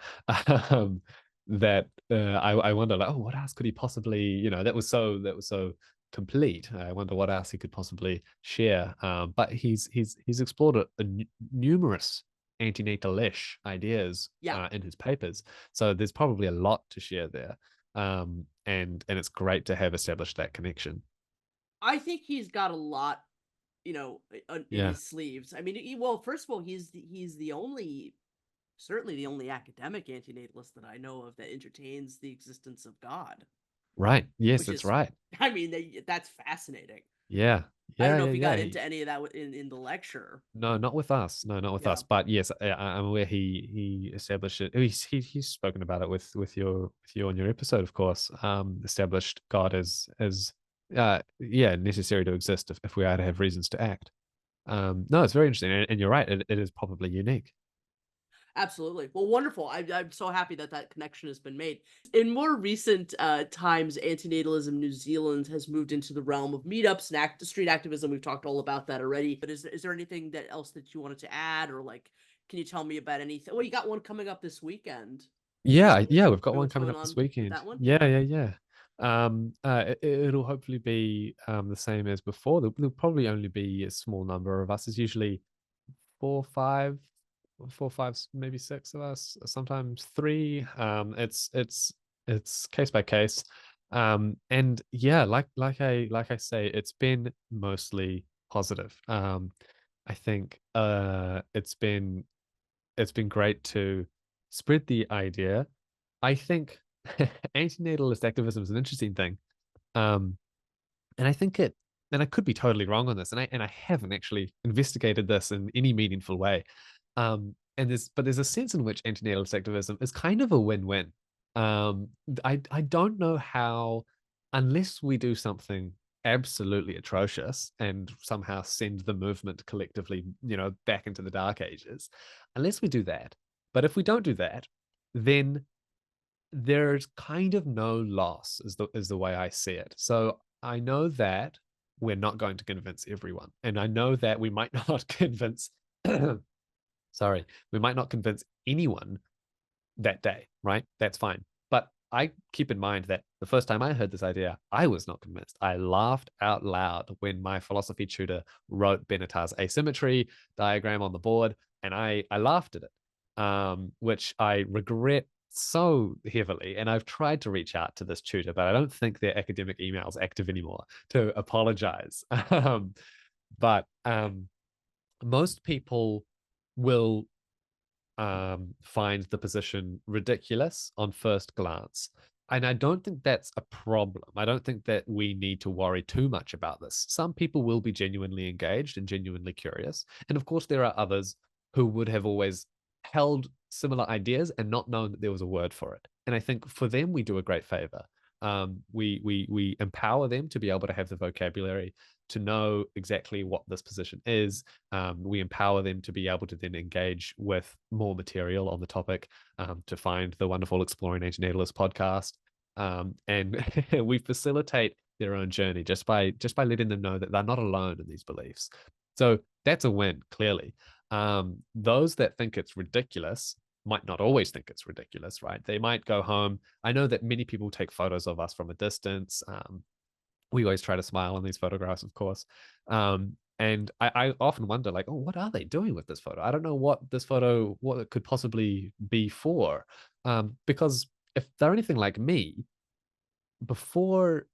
that I wonder, like, oh, what else could he possibly, you know, that was so complete. I wonder what else he could possibly share. But he's explored numerous anti-natalish ideas in his papers, so there's probably a lot to share there. And it's great to have established that connection. I think he's got a lot, in his sleeves. I mean, well, first of all, he's certainly the only academic antinatalist that I know of that entertains the existence of God. Right. Yes, that's right. I mean, that's fascinating. Yeah. I don't know if you got into any of that in the lecture. No, not with us. No, not with us. But yes, I'm aware he established it. He's spoken about it with you on your episode, of course. Established God as necessary to exist if we are to have reasons to act. No, it's very interesting, and you're right. It is probably unique. Absolutely. Well, wonderful. I'm so happy that connection has been made. In more recent times, Antinatalism New Zealand has moved into the realm of meetups and street activism. We've talked all about that already. But is there anything else that you wanted to add, or like, can you tell me about anything? Well, you got one coming up this weekend. Yeah, we've got one coming up this weekend. That one? Yeah. It'll hopefully be the same as before. There'll probably only be a small number of us. It's usually 4, 5, maybe 6 of us, sometimes 3. It's case by case. And yeah, like I say, it's been mostly positive. I think it's been great to spread the idea. I think antinatalist activism is an interesting thing. And I think and I could be totally wrong on this, and I haven't actually investigated this in any meaningful way. And there's a sense in which antinatalist activism is kind of a win-win. I don't know how, unless we do something absolutely atrocious and somehow send the movement collectively, back into the dark ages, unless we do that. But if we don't do that, then there's kind of no loss, is the way I see it. So I know that we're not going to convince everyone, and I know that we might not convince we might not convince anyone that day, right? That's fine. But I keep in mind that the first time I heard this idea, I was not convinced. I laughed out loud when my philosophy tutor wrote Benatar's asymmetry diagram on the board, and I laughed at it, which I regret so heavily. And I've tried to reach out to this tutor, but I don't think their academic email is active anymore to apologize. But most people will find the position ridiculous on first glance. And I don't think that's a problem. I don't think that we need to worry too much about this. Some people will be genuinely engaged and genuinely curious. And of course, there are others who would have always held similar ideas and not known that there was a word for it. And I think for them, we do a great favor. We empower them to be able to have the vocabulary to know exactly what this position is. We empower them to be able to then engage with more material on the topic, to find the wonderful Exploring Antinatalism podcast. And we facilitate their own journey just by letting them know that they're not alone in these beliefs. So that's a win, clearly. Those that think it's ridiculous might not always think it's ridiculous, right? They might go home. I know that many people take photos of us from a distance. We always try to smile in these photographs, of course. And I often wonder, like, oh, what are they doing with this photo? I don't know what this photo, what it could possibly be for. Because if they're anything like me, before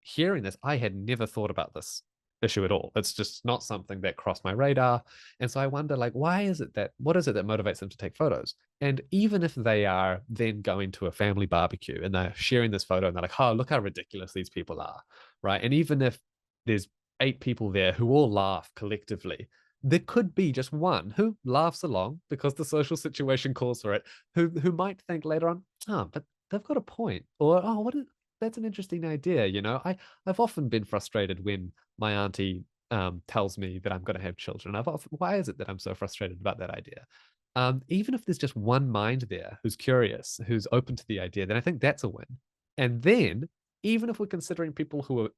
hearing this, I had never thought about this issue at all. It's just not something that crossed my radar. And so I wonder, like, what is it that motivates them to take photos? And even if they are then going to a family barbecue and they're sharing this photo and they're like, oh, look how ridiculous these people are, right? And even if there's 8 people there who all laugh collectively, there could be just one who laughs along because the social situation calls for it, who might think later on, oh, but they've got a point, or oh, that's an interesting idea. I've often been frustrated when my auntie tells me that I'm going to have children. Why is it that I'm so frustrated about that idea? Even if there's just one mind there who's curious, who's open to the idea, then I think that's a win. And then, even if we're considering people who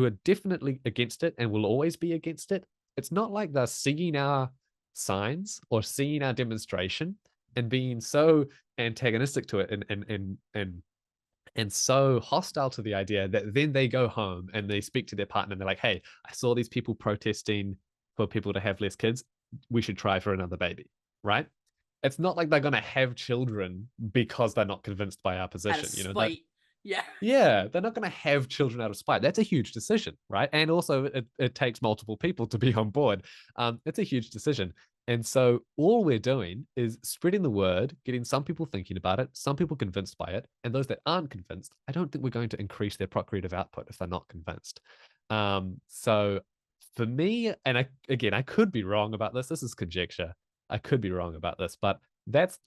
are definitely against it and will always be against it, it's not like they're seeing our signs or seeing our demonstration and being so antagonistic to it and so hostile to the idea that then they go home and they speak to their partner and they're like, hey, I saw these people protesting for people to have less kids. We should try for another baby, right? It's not like they're going to have children because they're not convinced by our Out position. of spite. Yeah. Yeah, they're not going to have children out of spite. That's a huge decision, right? And also, it takes multiple people to be on board. It's a huge decision. And so, all we're doing is spreading the word, getting some people thinking about it, some people convinced by it. And those that aren't convinced, I don't think we're going to increase their procreative output if they're not convinced. So, for me, and I could be wrong about this. This is conjecture. I could be wrong about this, but that's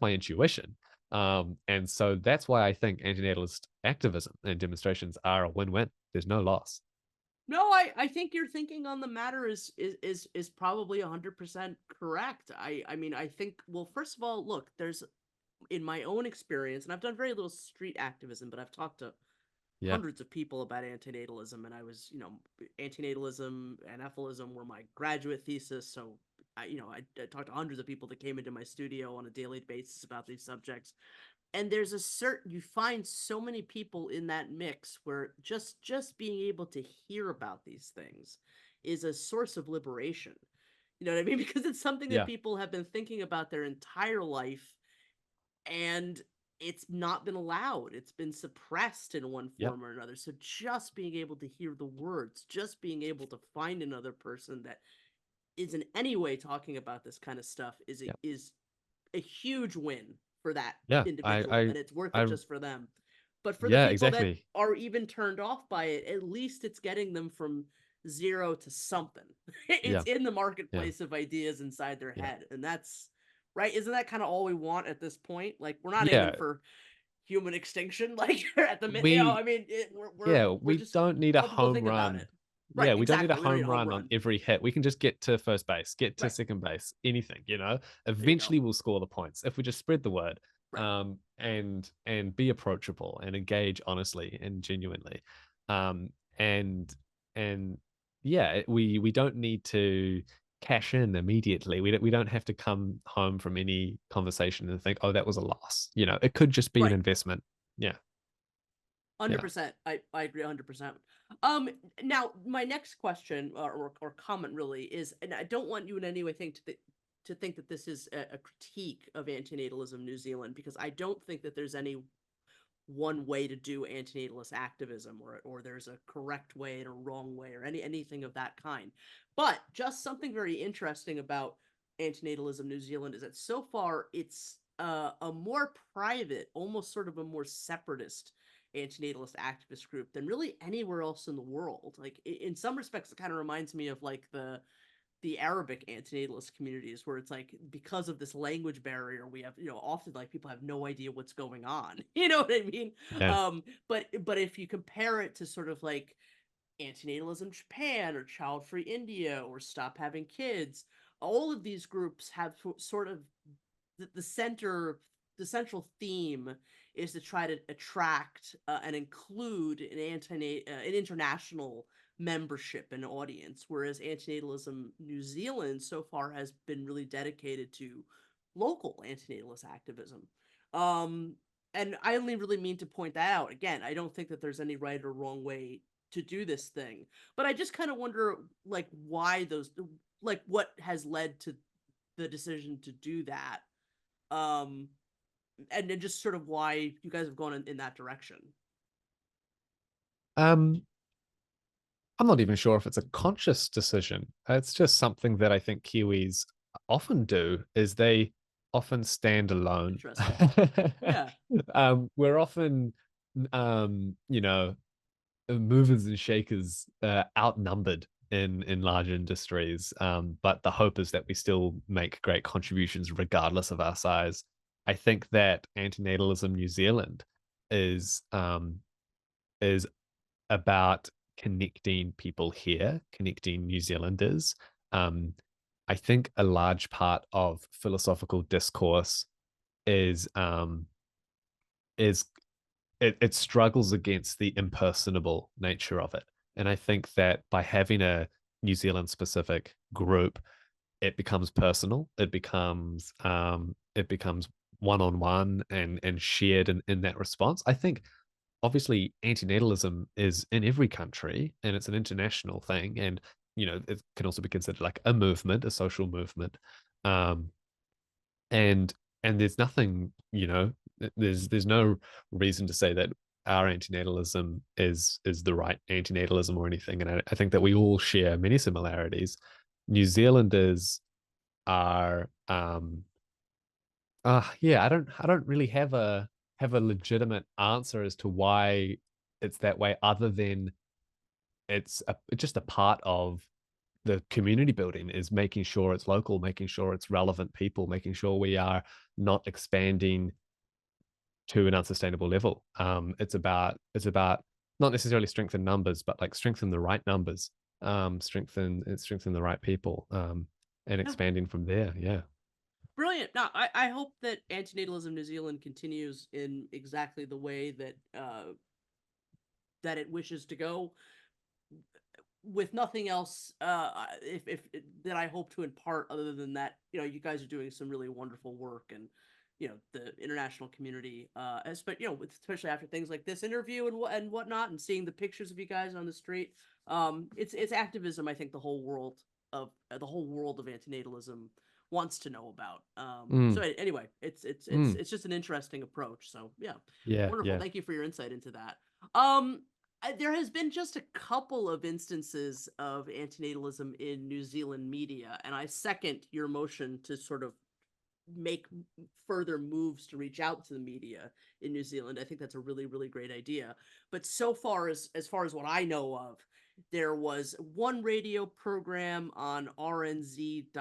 my intuition. And so that's why I think antinatalist activism and demonstrations are a win-win. There's no loss. No, I think your thinking on the matter is probably 100% correct. I mean, I think, well, first of all, look, there's, in my own experience, and I've done very little street activism, but I've talked to Yeah. hundreds of people about antinatalism, and I was, antinatalism and ethalism were my graduate thesis, so I talked to hundreds of people that came into my studio on a daily basis about these subjects. And there's you find so many people in that mix where just being able to hear about these things is a source of liberation. You know what I mean? Because it's something that Yeah. people have been thinking about their entire life, and it's not been allowed. It's been suppressed in one Yep. form or another. So just being able to hear the words, just being able to find another person that is in any way talking about this kind of stuff is Yep. a huge win for that Yeah. individual, and it's worth it just for them. But for the Yeah, people that exactly. are even turned off by it, at least it's getting them from zero to something. Yeah. It's in the marketplace of ideas inside their Yeah. head, and that's right. Isn't that kind of all we want at this point? Like, we're not aiming Yeah. for human extinction. Like, at the minute, We I mean, yeah, we're we just don't need a want people to home think about run. it. Yeah, Right, we don't need a exactly. We don't need home run on every hit. We can just get to first base, get to Right. second base, anything, There you Eventually go. we'll score the points if we just spread the word. Right. And be approachable and engage honestly and genuinely. Um, and and yeah, we don't need to cash in immediately. We don't have to come home from any conversation and think, oh, that was a loss. It could just be an Right. investment. Yeah. 100%. I agree 100%. Now my next question or comment really is, and I don't want you in any way to think that this is a critique of Antinatalism New Zealand, because I don't think that there's any one way to do antinatalist activism, or there's a correct way and a wrong way, or anything of that kind. But just something very interesting about Antinatalism New Zealand is that so far it's a more private, almost sort of a more separatist antinatalist activist group than really anywhere else in the world. Like, in some respects, it kind of reminds me of like the Arabic antinatalist communities, where it's like, because of this language barrier, we have, often, like, people have no idea what's going on. You know what I mean? Yeah. But if you compare it to sort of like Antinatalism Japan or Childfree India or Stop Having Kids, all of these groups have sort of the central theme is to try to attract and include an international membership and audience, whereas Antinatalism New Zealand so far has been really dedicated to local antinatalist activism. And I only really mean to point that out. Again, I don't think that there's any right or wrong way do this thing. But I just kind of wonder, like, why those, like, what has led to the decision to do that, and then just sort of why you guys have gone in that direction. Um, I'm not even sure if it's a conscious decision. It's just something that I think Kiwis often do, is they often stand alone. Interesting. Yeah. We're often, you know, movers and shakers, outnumbered in large industries. But the hope is that we still make great contributions regardless of our size. I think that Antinatalism New Zealand is is about connecting people here, connecting New Zealanders. Um, I think a large part of philosophical discourse is is it struggles against the impersonable nature of it. And I think that by having a New Zealand specific group, it becomes personal. It becomes one-on-one and shared in that response. I think obviously antinatalism is in every country and it's an international thing. And, you know, it can also be considered like a movement, a social movement. Um, and there's nothing, you know, there's no reason to say that our antinatalism is the right antinatalism or anything. And I think that we all share many similarities. New Zealanders are yeah, I don't really have a legitimate answer as to why it's that way, other than it's just a part of the community building, is making sure it's local, making sure it's relevant people, making sure we are not expanding to an unsustainable level. It's about not necessarily strength in numbers, but like strengthen the right numbers, strengthen the right people, and Yeah. expanding from there. Yeah. Brilliant. Now, I hope that Antinatalism New Zealand continues in exactly the way that that it wishes to go. With nothing else, if that I hope to impart, other than that, you know, you guys are doing some really wonderful work, and you know, the international community, you know, especially after things like this interview and whatnot, and seeing the pictures of you guys on the street, it's activism. I think the whole world of antinatalism wants to know about. So Mm, anyway, mm. it's just an interesting approach. So yeah, Yeah, wonderful. yeah. Thank you for your insight into that. There has been just a couple of instances of antinatalism in New Zealand media, and I second your motion to sort of make further moves to reach out to the media in New Zealand. I think that's a really, really great idea. But so far as what I know of, there was one radio program on rnz.co.nz.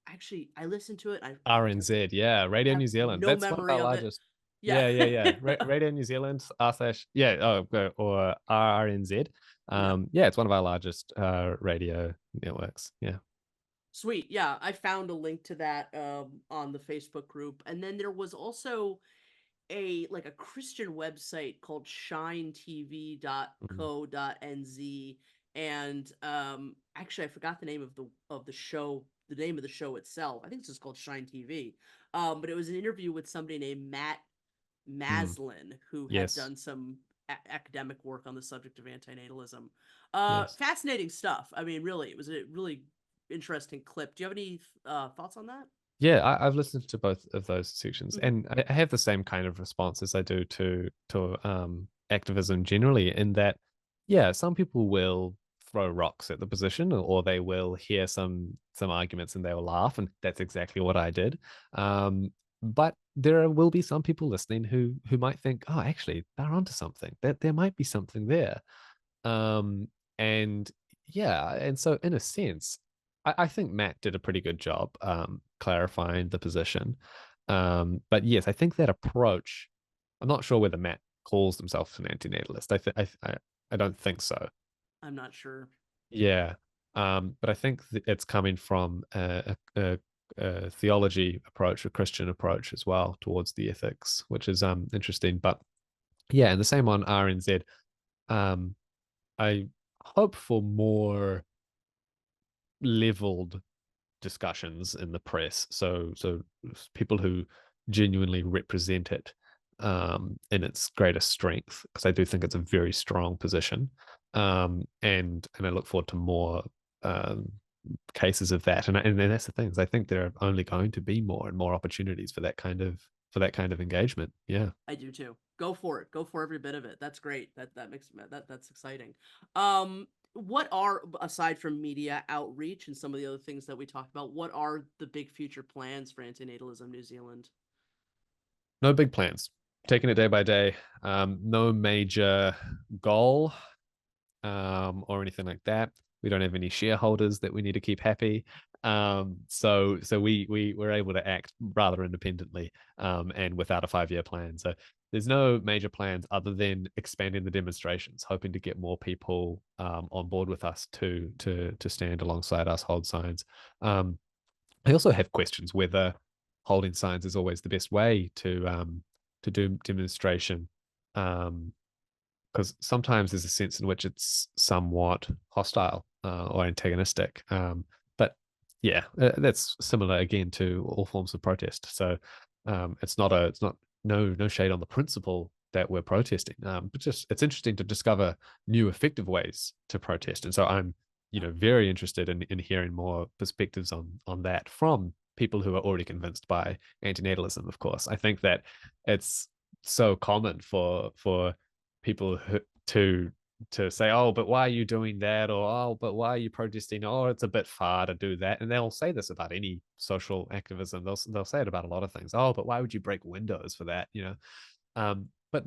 Actually, I listened to it. RNZ, yeah, Radio have New Zealand. no That's one of our memory of it. largest. Yeah. Yeah, yeah, yeah. Radio New Zealand r slash yeah, or RNZ. Yeah. Yeah, it's one of our largest radio networks. Yeah. Sweet. Yeah, I found a link to that on the Facebook group. And then there was also a Christian website called Mm. shinetv.co.nz, and actually I forgot the name of the show, the name of the show itself. I think it's just called Shine TV. But it was an interview with somebody named Matt Mm. Maslin, who had Yes. done some academic work on the subject of antinatalism. Yes. Fascinating stuff. I mean, really, it was a really interesting clip. Do you have any thoughts on that? Yeah, I've listened to both of those sections, Mhm. and I have the same kind of response as I do to activism generally. In that, yeah, some people will throw rocks at the position, or they will hear some arguments and they will laugh, and that's exactly what I did. But there will be some people listening who might think, oh, actually, they're onto something. That there might be something there. Um, and yeah, and so in a sense, I think Matt did a pretty good job clarifying the position. But yes, I think that approach, I'm not sure whether Matt calls himself an antinatalist. I don't think so. I'm not sure. Yeah. But I think it's coming from a theology approach, a Christian approach as well towards the ethics, which is interesting. But yeah, and the same on RNZ. Um, I hope for more leveled discussions in the press, so people who genuinely represent it, in its greatest strength, because I do think it's a very strong position. And I look forward to more cases of that. And that's the thing, is I think there are only going to be more and more opportunities for that kind of engagement. Yeah. I do too. Go for it. Go for every bit of it. That's great. That makes that's exciting. What are, aside from media outreach and some of the other things that we talked about, what are the big future plans for Antinatalism New Zealand? No big plans. Taking it day by day. No major goal or anything like that. We don't have any shareholders that we need to keep happy. So we were able to act rather independently and without a 5-year plan. So there's no major plans other than expanding the demonstrations, hoping to get more people on board with us to stand alongside us, hold signs. I also have questions whether holding signs is always the best way to do demonstration. Because sometimes there's a sense in which it's somewhat hostile or antagonistic. But yeah, that's similar again to all forms of protest. So it's not no shade on the principle that we're protesting, but just it's interesting to discover new effective ways to protest. And so I'm very interested in hearing more perspectives on that from people who are already convinced by antinatalism. Of course, I think that it's so common for people to say, oh, but why are you doing that? Or, oh, but why are you protesting? Oh, it's a bit far to do that. And they'll say this about any social activism. They'll say it about a lot of things. Oh, but why would you break windows for that? But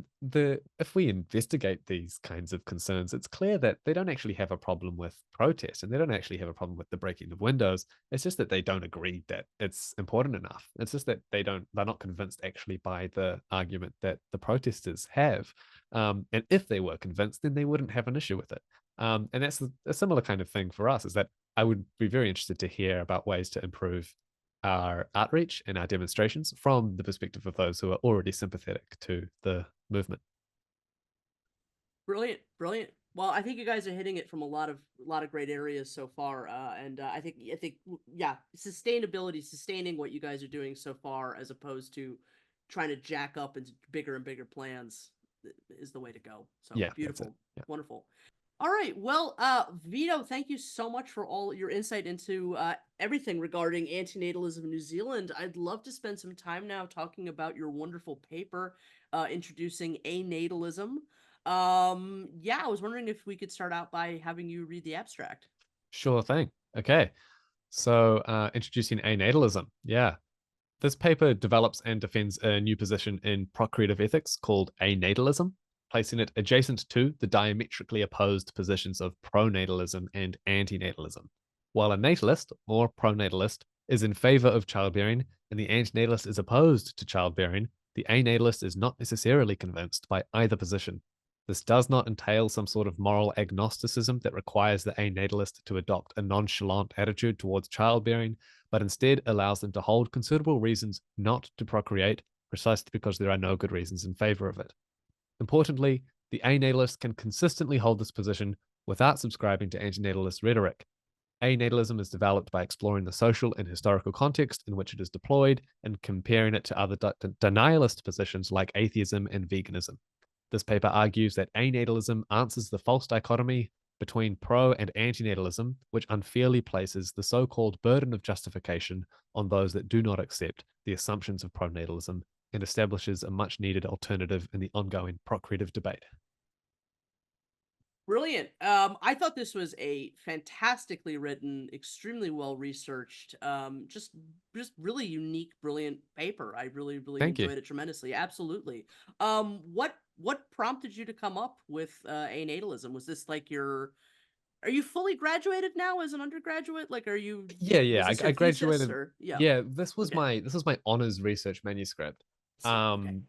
if we investigate these kinds of concerns, it's clear that they don't actually have a problem with protest, and they don't actually have a problem with the breaking of windows. It's just that they don't agree that it's important enough. It's just that they're not convinced actually by the argument that the protesters have. And if they were convinced, then they wouldn't have an issue with it. And that's a similar kind of thing for us, is that I would be very interested to hear about ways to improve our outreach and our demonstrations from the perspective of those who are already sympathetic to the movement. Brilliant, brilliant. Well, I think you guys are hitting it from a lot of great areas so far, and I think yeah, sustainability, sustaining what you guys are doing so far, as opposed to trying to jack up into bigger and bigger plans, is the way to go. So Yeah, beautiful, yeah. Wonderful. All right, well, Vito, thank you so much for all your insight into everything regarding Antinatalism New Zealand. I'd love to spend some time now talking about your wonderful paper, Introducing Anatalism. Yeah, I was wondering if we could start out by having you read the abstract. Sure thing. Okay. So introducing anatalism. Yeah. This paper develops and defends a new position in procreative ethics called anatalism, placing it adjacent to the diametrically opposed positions of pronatalism and antinatalism. While a natalist, or pronatalist, is in favor of childbearing and the antinatalist is opposed to childbearing, the anatalist is not necessarily convinced by either position. This does not entail some sort of moral agnosticism that requires the anatalist to adopt a nonchalant attitude towards childbearing, but instead allows them to hold considerable reasons not to procreate, precisely because there are no good reasons in favor of it. Importantly, the anatalist can consistently hold this position without subscribing to antinatalist rhetoric. Anatalism is developed by exploring the social and historical context in which it is deployed and comparing it to other denialist positions like atheism and veganism. This paper argues that anatalism answers the false dichotomy between pro and antinatalism, which unfairly places the so-called burden of justification on those that do not accept the assumptions of pronatalism, and establishes a much-needed alternative in the ongoing procreative debate. Brilliant. I thought this was a fantastically written, extremely well researched, just really unique, brilliant paper. I really enjoyed it tremendously. Absolutely. What prompted you to come up with anatalism? Was this like are you fully graduated now as an undergraduate? Like, are you? Yeah. I graduated. Yeah. This was my honors research manuscript. So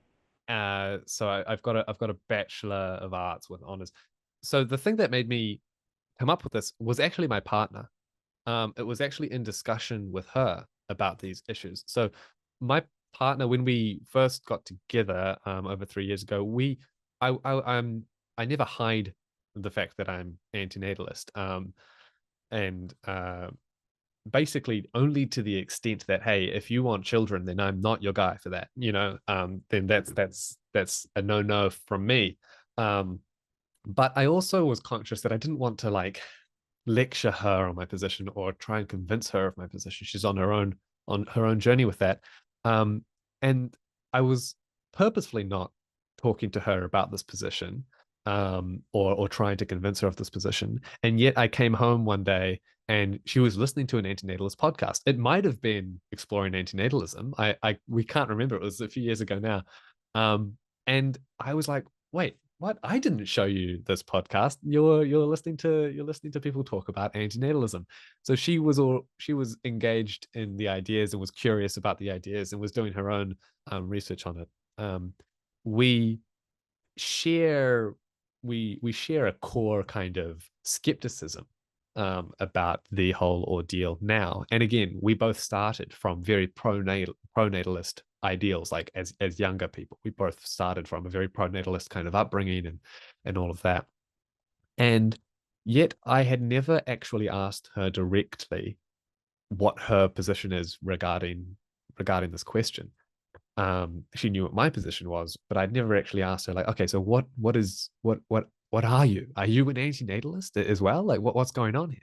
I've got a Bachelor of Arts with honors. So the thing that made me come up with this was actually my partner. It was actually in discussion with her about these issues. So my partner, when we first got together over 3 years ago, I never hide the fact that I'm antinatalist, and basically only to the extent that, hey, if you want children, then I'm not your guy for that, then that's that's a no from me. But I also was conscious that I didn't want to like lecture her on my position or try and convince her of my position. She's on her own journey with that. And I was purposefully not talking to her about this position, or trying to convince her of this position. And yet I came home one day and she was listening to an antinatalist podcast. It might have been Exploring Antinatalism. We can't remember. It was a few years ago now. And I was like, wait, what? I didn't show you this podcast. You're listening to people talk about antinatalism. So she was engaged in the ideas and was curious about the ideas and was doing her own research on it. We share we share a core kind of skepticism about the whole ordeal now. And again, we both started from very pronatalist ideals, like as younger people. We both started from a very pronatalist kind of upbringing and all of that. And yet I had never actually asked her directly what her position is regarding this question. She knew what my position was, but I'd never actually asked her, like, okay, so what are you? Are you an antinatalist as well? Like, what's going on here?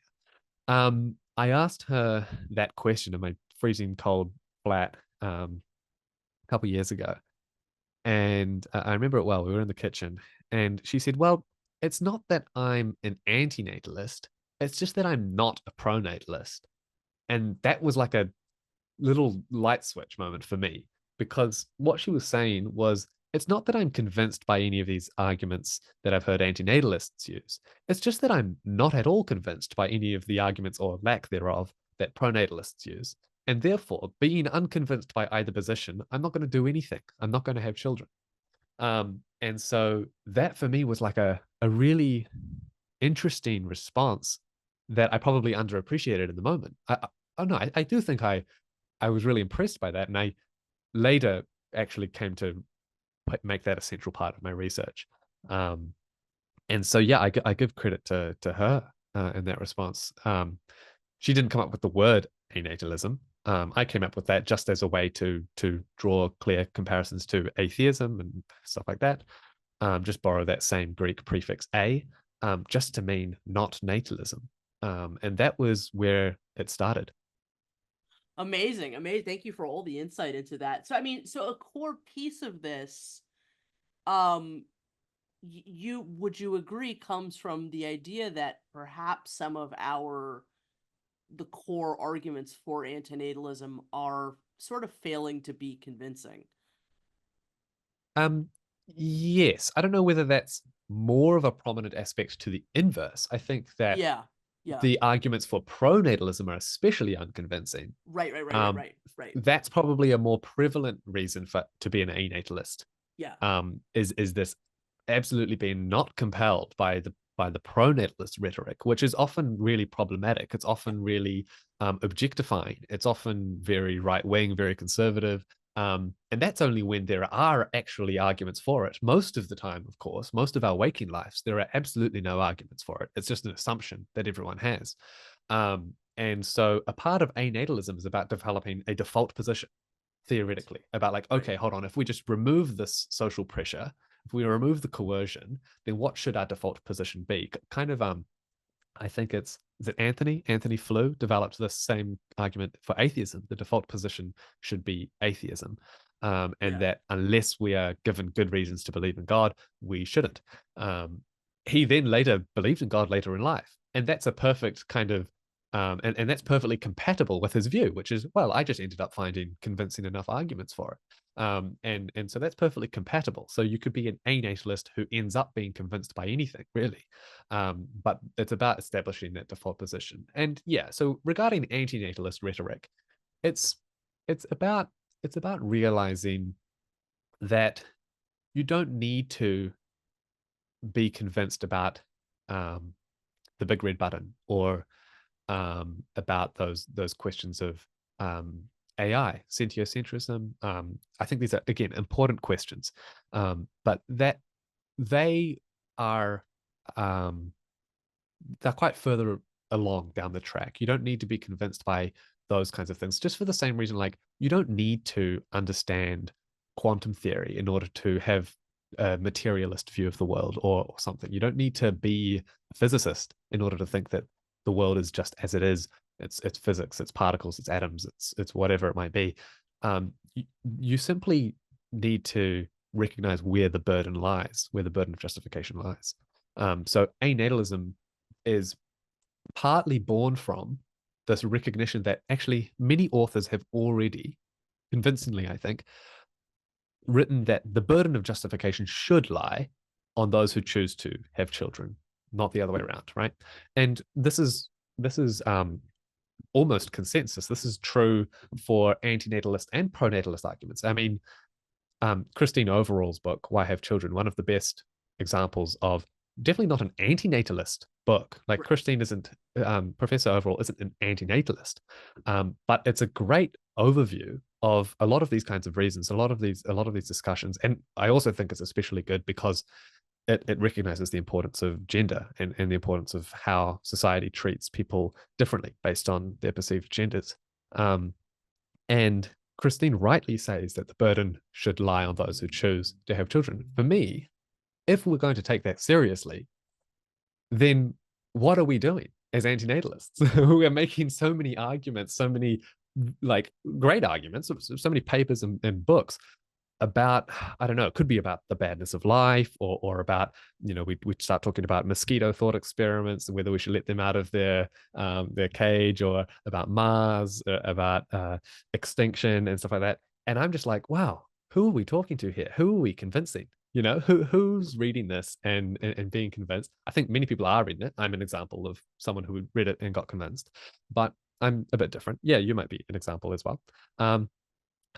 I asked her that question in my freezing cold flat a couple of years ago, and I remember it well. We were in the kitchen, and she said, "Well, it's not that I'm an antinatalist; it's just that I'm not a pronatalist." And that was like a little light switch moment for me, because what she was saying was, it's not that I'm convinced by any of these arguments that I've heard antinatalists use. It's just that I'm not at all convinced by any of the arguments or lack thereof that pronatalists use. And therefore, being unconvinced by either position, I'm not going to do anything. I'm not going to have children. And so that for me was like a really interesting response that I probably underappreciated in the moment. I do think I was really impressed by that. And I later actually came to make that a central part of my research. And so, yeah, I give credit to her in that response. She didn't come up with the word anatalism. I came up with that just as a way to draw clear comparisons to atheism and stuff like that. Just borrow that same Greek prefix a, just to mean not natalism. And that was where it started. Amazing. Thank you for all the insight into that. So, I mean, so a core piece of this, would you agree, comes from the idea that perhaps some of the core arguments for antinatalism are sort of failing to be convincing? Yes. I don't know whether that's more of a prominent aspect to the inverse. I think that Yeah. the arguments for pronatalism are especially unconvincing. Right. That's probably a more prevalent reason to be an anatalist. Yeah. Is this absolutely being not compelled by the pronatalist rhetoric, which is often really problematic. It's often really objectifying. It's often very right-wing, very conservative. And that's only when there are actually arguments for it. Most of the time, of course, most of our waking lives, there are absolutely no arguments for it. It's just an assumption that everyone has. And so a part of anatalism is about developing a default position, theoretically, about like, okay, hold on, if we just remove this social pressure, if we remove the coercion, then what should our default position be? Kind of, I think is it Anthony Flew developed this same argument for atheism. The default position should be atheism. And that unless we are given good reasons to believe in God, we shouldn't. He then later believed in God later in life. And that's a perfect kind of, and that's perfectly compatible with his view, which is, well, I just ended up finding convincing enough arguments for it. And so that's perfectly compatible. So you could be an anatalist who ends up being convinced by anything, really. But it's about establishing that default position. And yeah, so regarding antinatalist rhetoric, it's about realizing that you don't need to be convinced about the big red button or about those questions of AI, sentiocentrism. I think these are, again, important questions, but that they are they're quite further along down the track. You don't need to be convinced by those kinds of things, just for the same reason, like you don't need to understand quantum theory in order to have a materialist view of the world or something. You don't need to be a physicist in order to think that the world is just as it is. It's physics, it's particles, it's atoms, it's whatever it might be. You simply need to recognize where the burden lies, where the burden of justification lies. So anatalism is partly born from this recognition that actually many authors have already, convincingly, I think, written that the burden of justification should lie on those who choose to have children, not the other way around, right? And this is almost consensus. This is true for antinatalist and pronatalist arguments. I mean, Christine Overall's book, Why Have Children, one of the best examples of definitely not an antinatalist book. Like Christine isn't, Professor Overall isn't an antinatalist, but it's a great overview of a lot of these kinds of reasons, a lot of these discussions. And I also think it's especially good because it recognizes the importance of gender and the importance of how society treats people differently based on their perceived genders. And Christine rightly says that the burden should lie on those who choose to have children. For me, if we're going to take that seriously, then what are we doing as antinatalists? We are making so many arguments, so many like great arguments, so many papers and books about, I don't know, it could be about the badness of life, or about, you know, we start talking about mosquito thought experiments and whether we should let them out of their cage, or about Mars, about extinction and stuff like that. And I'm just like, wow, who are we talking to here? Who are we convincing? You know, who's reading this and being convinced? I think many people are reading it. I'm an example of someone who read it and got convinced, but I'm a bit different. Yeah, you might be an example as well.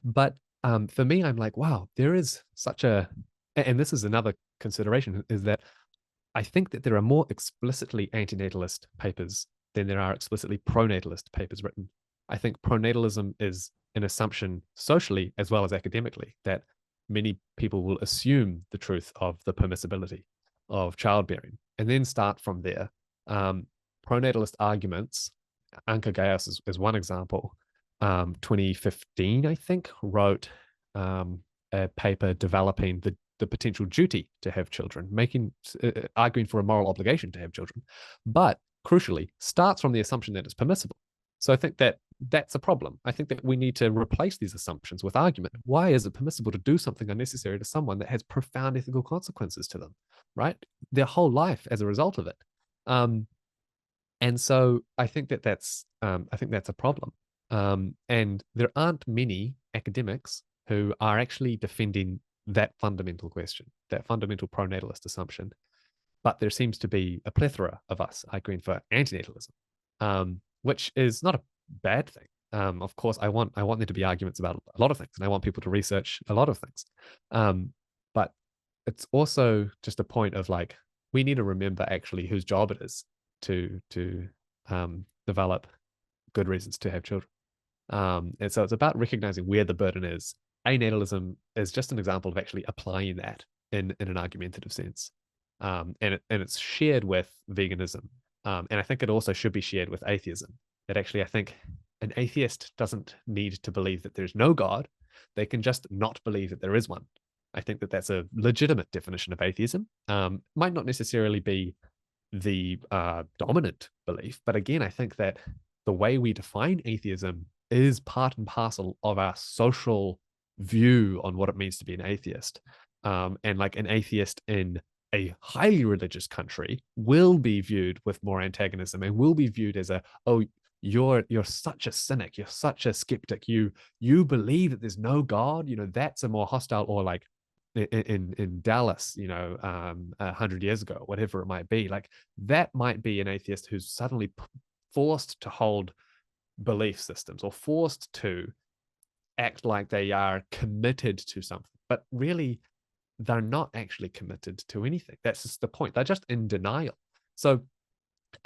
But for me, I'm like, wow, there is such a, and this is another consideration, is that I think that there are more explicitly antinatalist papers than there are explicitly pronatalist papers written. I think pronatalism is an assumption socially as well as academically that many people will assume the truth of the permissibility of childbearing and then start from there. Pronatalist arguments, Anka Gaius is one example. 2015, I think, wrote a paper developing the potential duty to have children, arguing for a moral obligation to have children, but crucially starts from the assumption that it's permissible. So I think that that's a problem. I think that we need to replace these assumptions with argument. Why is it permissible to do something unnecessary to someone that has profound ethical consequences to them, right? Their whole life as a result of it. And so I think that that's a problem. And there aren't many academics who are actually defending that fundamental question, that fundamental pronatalist assumption. But there seems to be a plethora of us arguing for antinatalism, which is not a bad thing. Of course, I want there to be arguments about a lot of things, and I want people to research a lot of things. But it's also just a point of like, we need to remember actually whose job it is to develop good reasons to have children. And so it's about recognizing where the burden is. Anatalism is just an example of actually applying that in an argumentative sense. And it's shared with veganism. And I think it also should be shared with atheism. That actually, I think an atheist doesn't need to believe that there's no God. They can just not believe that there is one. I think that that's a legitimate definition of atheism. Might not necessarily be the dominant belief, but again, I think that the way we define atheism is part and parcel of our social view on what it means to be an atheist. And like an atheist in a highly religious country will be viewed with more antagonism and will be viewed as you're such a cynic, you're such a skeptic, you believe that there's no God, you know, that's a more hostile, or like in Dallas, you know, 100 years ago, whatever it might be, like that might be an atheist who's suddenly forced to hold belief systems or forced to act like they are committed to something, but really they're not actually committed to anything. That's just the point. They're just in denial. So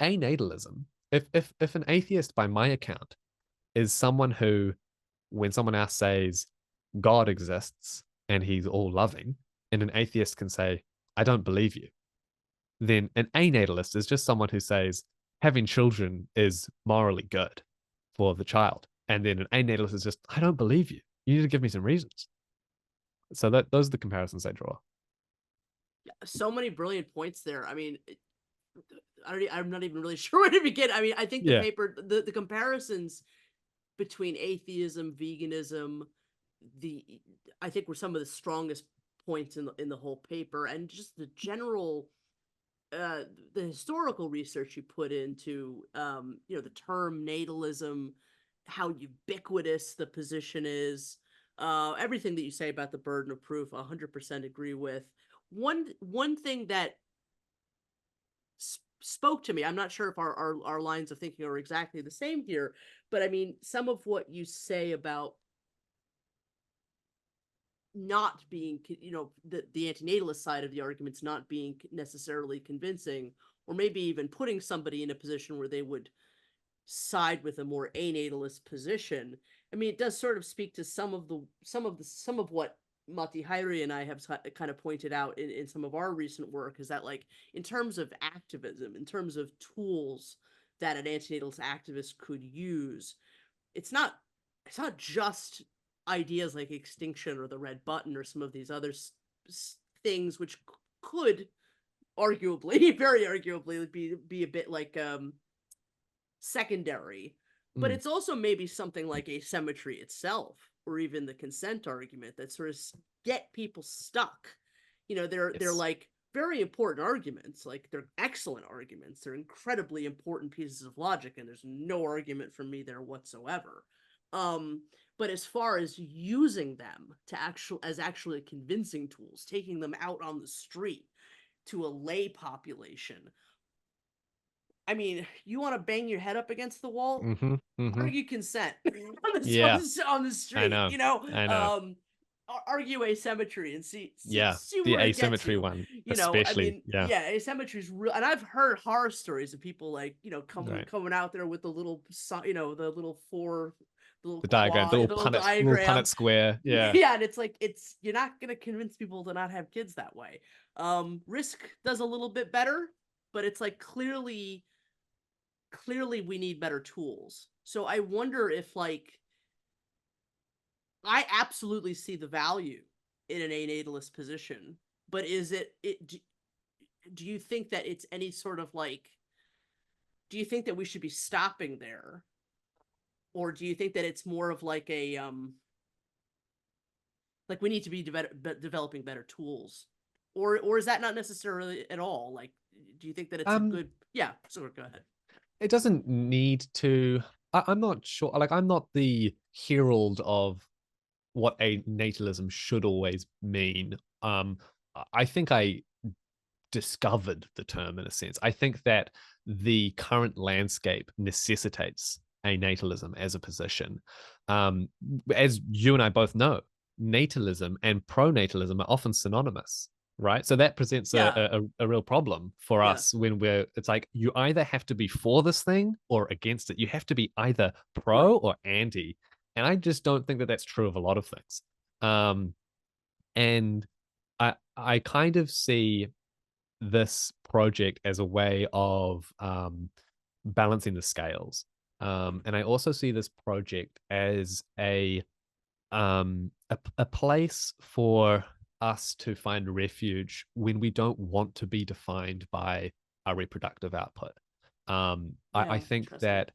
anatalism, if an atheist by my account is someone who, when someone else says God exists and he's all loving, and an atheist can say, I don't believe you, then an anatalist is just someone who says having children is morally good for the child. And then an anatalist is just, I don't believe you. You need to give me some reasons. So those are the comparisons I draw. So many brilliant points there. I mean, I'm not even really sure where to begin. I mean, I think the Yeah. paper, the comparisons between atheism, veganism, I think were some of the strongest points in the whole paper, and just the general the historical research you put into the term natalism, how ubiquitous the position is, everything that you say about the burden of proof, 100% agree with. One thing that spoke to me, I'm not sure if our lines of thinking are exactly the same here, but I mean, some of what you say about not being, the antinatalist side of the arguments not being necessarily convincing, or maybe even putting somebody in a position where they would side with a more anatalist position. I mean, it does sort of speak to some of what Matti Hairi and I have kind of pointed out in some of our recent work, is that, like, in terms of activism, in terms of tools that an antinatalist activist could use, it's not just ideas like extinction or the red button or some of these other things, which could arguably, very arguably, be a bit like secondary, but it's also maybe something like asymmetry itself, or even the consent argument, that sort of get people stuck. They're like very important arguments, like they're excellent arguments, they're incredibly important pieces of logic, and there's no argument from me there whatsoever. But as far as using them as actually convincing tools, taking them out on the street to a lay population, I mean, you want to bang your head up against the wall? Argue consent on the street. I know. Argue asymmetry and see The where it gets asymmetry you. one, I mean, asymmetry is real, and I've heard horror stories of people, like, coming out there with the little, the little the diagram, the little Punnett square. Yeah, and it's like, you're not gonna convince people to not have kids that way. Risk does a little bit better, but it's like clearly we need better tools. So I wonder if, like, I absolutely see the value in an anatalist position, but do you think that it's any sort of, like, do you think that we should be stopping there? Or do you think that it's more of like a, like, we need to be developing better tools? Or is that not necessarily at all? Like, do you think that it's a good, so go ahead. It doesn't need to. I'm not sure. Like, I'm not the herald of what a natalism should always mean. I think I discovered the term, in a sense. I think that the current landscape necessitates anatalism as a position. As you and I both know, natalism and pronatalism are often synonymous, right? So that presents a real problem for us when it's like, you either have to be for this thing or against it. You have to be either pro or anti. And I just don't think that that's true of a lot of things. And I kind of see this project as a way of balancing the scales. And I also see this project as a place for us to find refuge when we don't want to be defined by our reproductive output. I think that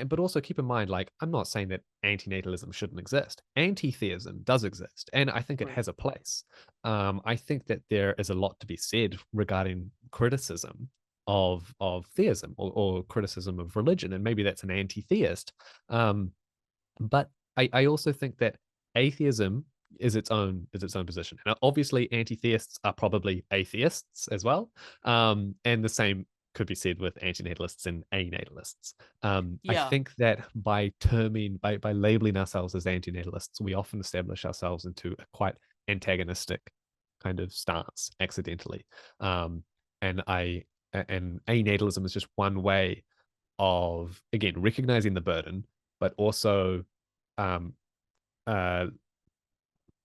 but also keep in mind, like, I'm not saying that antinatalism shouldn't exist. Anti-theism does exist, and I think it has a place. I think that there is a lot to be said regarding criticism of theism, or criticism of religion, and maybe that's an anti-theist. But I also think that atheism is its own position. Now, obviously, anti-theists are probably atheists as well, and the same could be said with antinatalists and anatalists. I think that by labeling ourselves as antinatalists, we often establish ourselves into a quite antagonistic kind of stance accidentally. And anatalism is just one way of, again, recognizing the burden, but also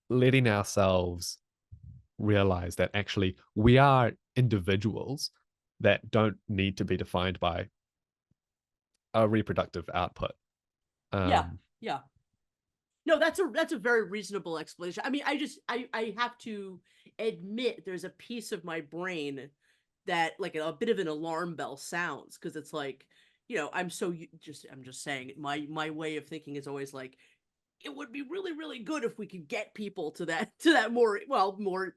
letting ourselves realize that actually we are individuals that don't need to be defined by a reproductive output. Yeah. No, that's a very reasonable explanation. I mean, I have to admit there's a piece of my brain that like a bit of an alarm bell sounds, because it's like, I'm just saying it. My way of thinking is always like, it would be really, really good if we could get people to that more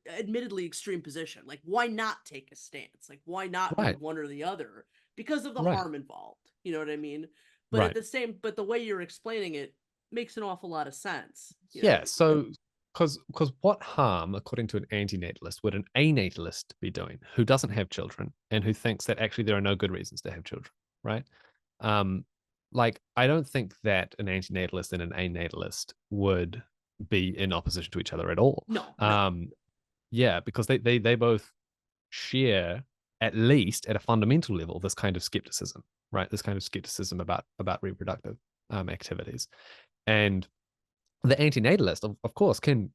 admittedly extreme position. Like, why not take a stance? Like, why not be Right. one or the other? Because of the Right. harm involved. You know what I mean? But Right. but the way you're explaining it makes an awful lot of sense. Yeah. So, because what harm, according to an anti-natalist, would an anatalist be doing who doesn't have children and who thinks that actually there are no good reasons to have children, right? Like, I don't think that an antinatalist and an anatalist would be in opposition to each other at all. No. Yeah, because they both share, at least at a fundamental level, this kind of skepticism, right? This kind of skepticism about reproductive activities. And the antinatalist, of course, can,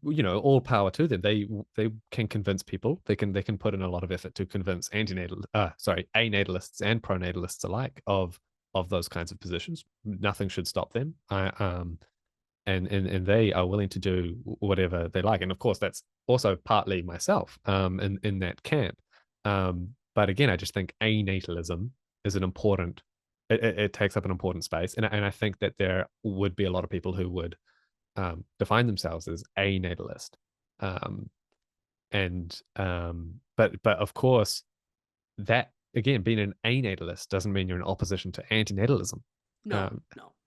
all power to them. They can convince people. They can put in a lot of effort to convince anatalists and pronatalists alike of those kinds of positions. Nothing should stop them. And they are willing to do whatever they like. And of course, that's also partly myself in that camp. But again, I just think anatalism is an important. It takes up an important space, and I think that there would be a lot of people who would define themselves as anatalist. But of course, that again, being an anatalist doesn't mean you're in opposition to antinatalism. No.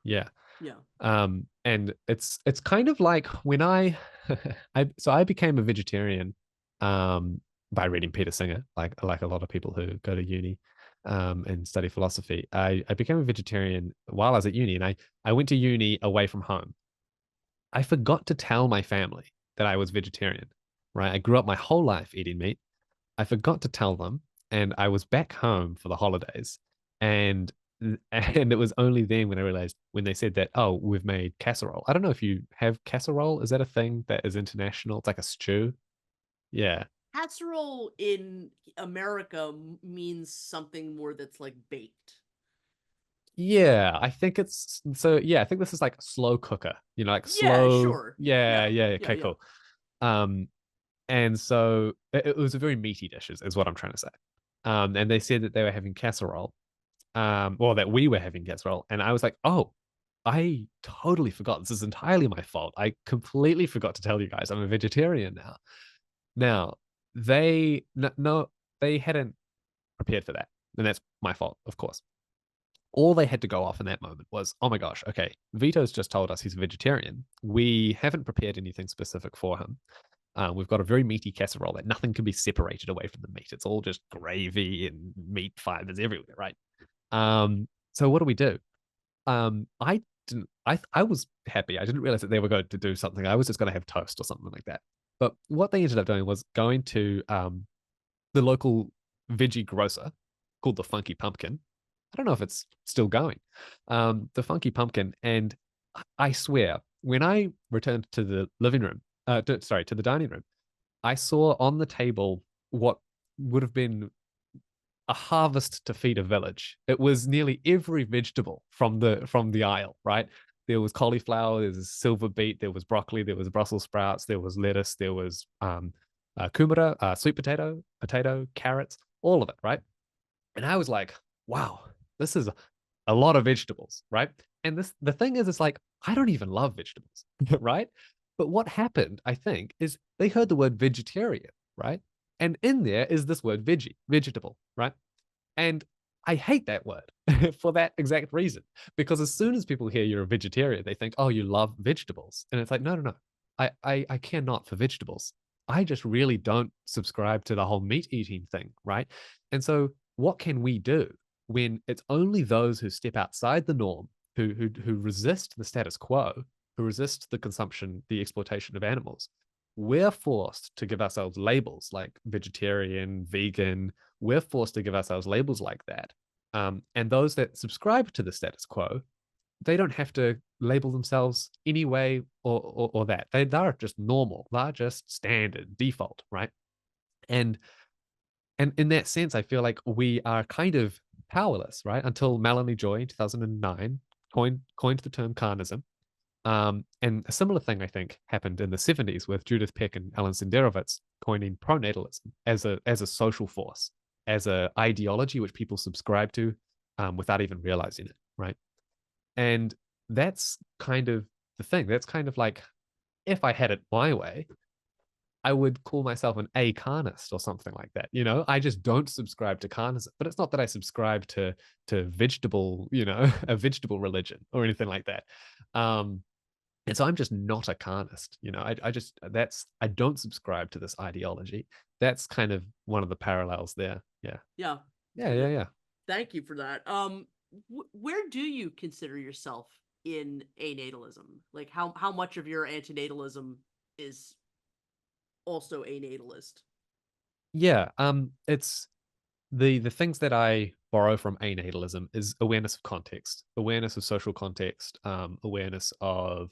Yeah. Yeah. And it's kind of like when I became a vegetarian by reading Peter Singer, like a lot of people who go to uni and study philosophy. I became a vegetarian while I was at uni, and I went to uni away from home. I forgot to tell my family that I was vegetarian, right? I grew up my whole life eating meat. I forgot to tell them, and I was back home for the holidays, and it was only then when I realized, when they said that, oh, we've made casserole. I don't know if you have casserole. Is that a thing that is international? It's like a stew. Yeah. Casserole in America means something more that's like baked. Yeah, I think it's so. Yeah, I think this is like slow cooker. Like Yeah, slow. sure. Yeah. Yeah, Okay, yeah. cool. And so it was a very meaty dish, is what I'm trying to say. And they said that they were having casserole. Or that we were having casserole, and I was like, oh, I totally forgot. This is entirely my fault. I completely forgot to tell you guys I'm a vegetarian now. Now they no, they hadn't prepared for that, and that's my fault, of course. All they had to go off in that moment was, oh my gosh, okay, Vito's just told us he's a vegetarian. We haven't prepared anything specific for him. We've got a very meaty casserole that nothing can be separated away from the meat. It's all just gravy and meat fibers everywhere, right? So what do we do? I didn't. I was happy. I didn't realize that they were going to do something. I was just going to have toast or something like that. But what they ended up doing was going to the local veggie grocer called the Funky Pumpkin. I don't know if it's still going. The Funky Pumpkin, and I swear, when I returned to the living room, to the dining room, I saw on the table what would have been a harvest to feed a village. It was nearly every vegetable from the aisle, right? There was cauliflower, there was silver beet, there was broccoli, there was Brussels sprouts, there was lettuce, there was kumara, sweet potato, carrots, all of it, right? And I was like, wow, this is a lot of vegetables, right? And the thing is, it's like, I don't even love vegetables, right? But what happened, I think, is they heard the word vegetarian, right? And in there is this word vegetable, right? And I hate that word for that exact reason. Because as soon as people hear you're a vegetarian, they think, oh, you love vegetables. And it's like, no. I care not for vegetables. I just really don't subscribe to the whole meat eating thing, right? And so what can we do when it's only those who step outside the norm, who resist the status quo, who resist the consumption, the exploitation of animals? We're forced to give ourselves labels like vegetarian, vegan. We're forced to give ourselves labels like that. And those that subscribe to the status quo, they don't have to label themselves any way or that. They're just normal. They're just standard, default, right? And in that sense, I feel like we are kind of powerless, right? Until Melanie Joy in 2009 coined the term carnism. And a similar thing, I think, happened in the 70s with Judith Peck and Alan Senderovitz coining pronatalism as a social force, as an ideology which people subscribe to without even realizing it, right? And that's kind of the thing. That's kind of like, if I had it my way, I would call myself an a-carnist or something like that. I just don't subscribe to carnism, but it's not that I subscribe to vegetable, a vegetable religion or anything like that. And so I'm just not a carnist. I don't subscribe to this ideology. That's kind of one of the parallels there. Yeah. Yeah. Yeah. Thank you for that. Where do you consider yourself in anatalism? Like how much of your antinatalism is also anatalist? Yeah. It's the things that I borrow from anatalism is awareness of context, awareness of social context, awareness of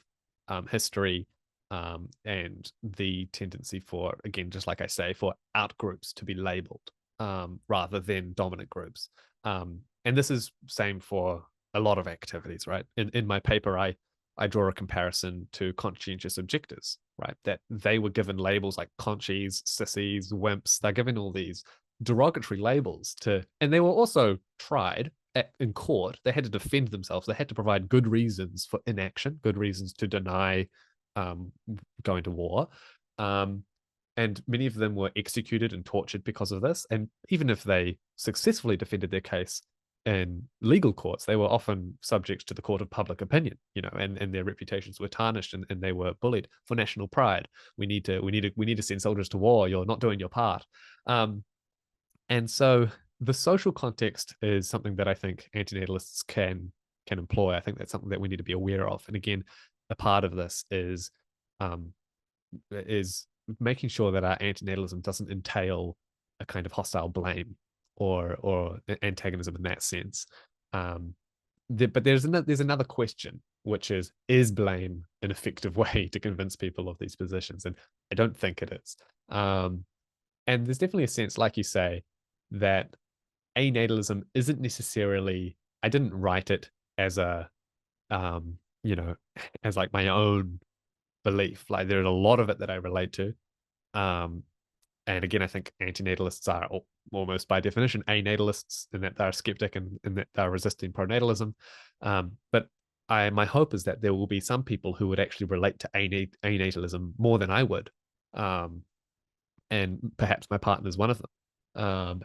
history, and the tendency for, again, just like I say, for out groups to be labeled rather than dominant groups. And this is same for a lot of activities, right? In my paper, I draw a comparison to conscientious objectors, right? That they were given labels like conchies, sissies, wimps. They're given all these derogatory labels and they were also tried in court. They had to defend themselves. They had to provide good reasons for inaction, good reasons to deny going to war. And many of them were executed and tortured because of this. And even if they successfully defended their case in legal courts, they were often subject to the court of public opinion, and their reputations were tarnished, and they were bullied for national pride. We need to send soldiers to war. You're not doing your part. And so the social context is something that I think antinatalists can employ. I think that's something that we need to be aware of. And again, a part of this is making sure that our antinatalism doesn't entail a kind of hostile blame or antagonism in that sense. But there's another question, which is blame an effective way to convince people of these positions? And I don't think it is. And there's definitely a sense, like you say, that anatalism isn't necessarily, I didn't write it as a, as like my own belief. Like there's a lot of it that I relate to. And again, I think antinatalists are almost by definition anatalists in that they're skeptic and that they're resisting pronatalism. But my hope is that there will be some people who would actually relate to anatalism more than I would. And perhaps my partner is one of them.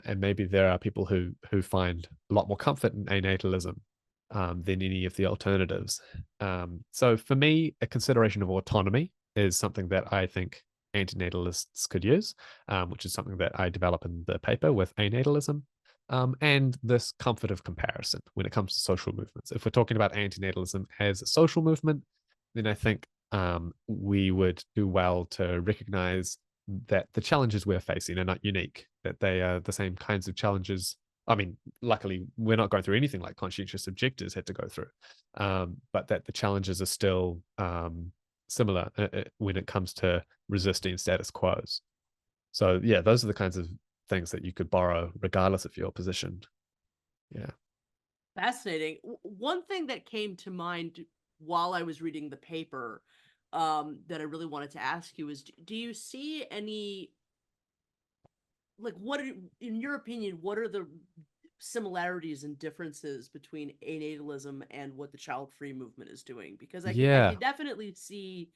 And maybe there are people who find a lot more comfort in anatalism than any of the alternatives. So for me, a consideration of autonomy is something that I think antinatalists could use, which is something that I develop in the paper with anatalism, and this comfort of comparison when it comes to social movements. If we're talking about antinatalism as a social movement, then I think we would do well to recognize that the challenges we're facing are not unique, that they are the same kinds of challenges. I mean, luckily, we're not going through anything like conscientious objectors had to go through, but that the challenges are still similar when it comes to resisting status quos. So yeah, those are the kinds of things that you could borrow regardless of your position. Yeah. Fascinating. One thing that came to mind while I was reading the paper that I really wanted to ask you is, do you see any, like, in your opinion, what are the similarities and differences between anatalism and what the Childfree Movement is doing? Because I can definitely see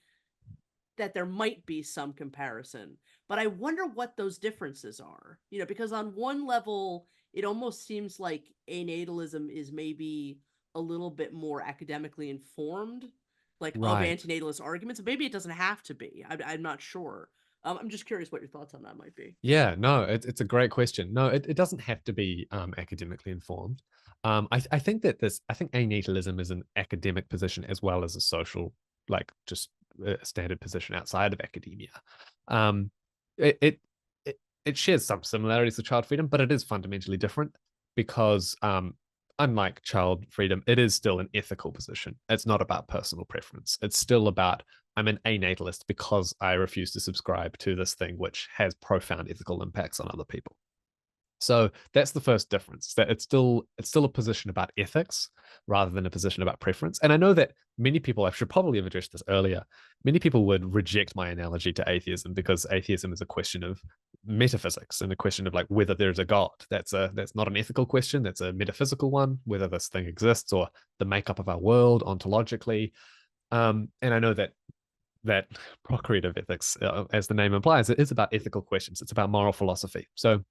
that there might be some comparison, but I wonder what those differences are, because on one level, it almost seems like anatalism is maybe a little bit more academically informed, like of antinatalist arguments. Maybe it doesn't have to be. I'm not sure. I'm just curious what your thoughts on that might be. Yeah, no, it's a great question. No, it doesn't have to be academically informed. I think anatalism is an academic position as well as a social, like just a standard position outside of academia. It shares some similarities with child freedom, but it is fundamentally different because unlike child freedom, it is still an ethical position. It's not about personal preference. It's still about, I'm an anatalist because I refuse to subscribe to this thing which has profound ethical impacts on other people. So that's the first difference, that it's still a position about ethics rather than a position about preference. And I know that many people, I should probably have addressed this earlier, many people would reject my analogy to atheism because atheism is a question of metaphysics and a question of like whether there's a God. That's not an ethical question, that's a metaphysical one, whether this thing exists or the makeup of our world ontologically. And I know that procreative ethics, as the name implies, it is about ethical questions. It's about moral philosophy. So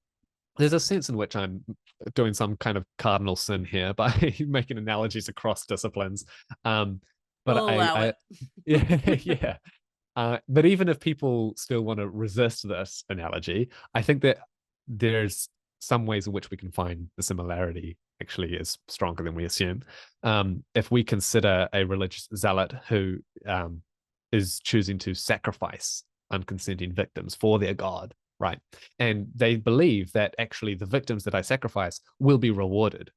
there's a sense in which I'm doing some kind of cardinal sin here by making analogies across disciplines. But We'll allow it. yeah, yeah. But even if people still want to resist this analogy, I think that there's some ways in which we can find the similarity actually is stronger than we assume. If we consider a religious zealot who is choosing to sacrifice unconsenting victims for their God, right? And they believe that actually the victims that I sacrifice will be rewarded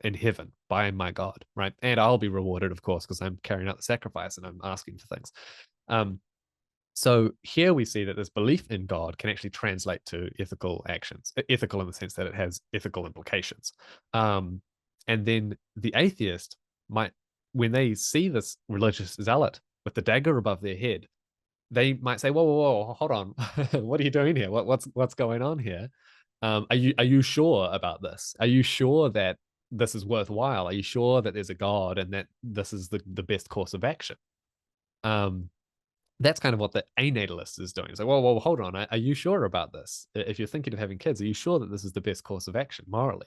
in heaven by my God, right? And I'll be rewarded, of course, because I'm carrying out the sacrifice and I'm asking for things. So here we see that this belief in God can actually translate to ethical actions, ethical in the sense that it has ethical implications. And then the atheist might, when they see this religious zealot with the dagger above their head, they might say, whoa, hold on. What are you doing here? What's going on here? Are you sure about this? Are you sure that this is worthwhile? Are you sure that there's a God and that this is the best course of action? That's kind of what the anatalist is doing. It's like, whoa, hold on. Are you sure about this? If you're thinking of having kids, are you sure that this is the best course of action morally?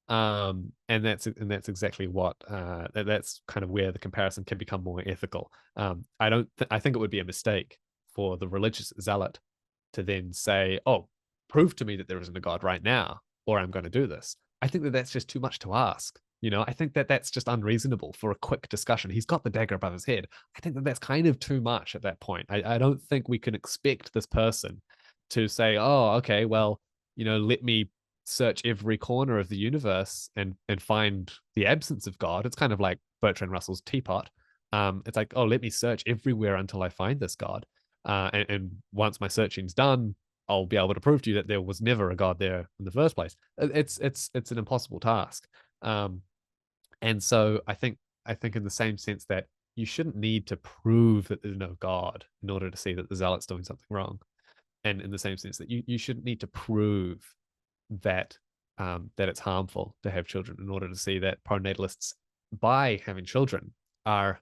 And that's exactly what that's kind of where the comparison can become more ethical. I think it would be a mistake for the religious zealot to then say, oh, prove to me that there isn't a God right now, or I'm going to do this. I think that that's just too much to ask. I think that that's just unreasonable for a quick discussion. He's got the dagger above his head. I think that that's kind of too much at that point. I don't think we can expect this person to say, oh, okay, well, let me search every corner of the universe and find the absence of God. It's kind of like Bertrand Russell's teapot. It's like, oh, let me search everywhere until I find this God. And once my searching's done, I'll be able to prove to you that there was never a God there in the first place. It's an impossible task. And so I think in the same sense that you shouldn't need to prove that there's no God in order to see that the zealot's doing something wrong. And in the same sense that you shouldn't need to prove that that it's harmful to have children in order to see that pronatalists, by having children, are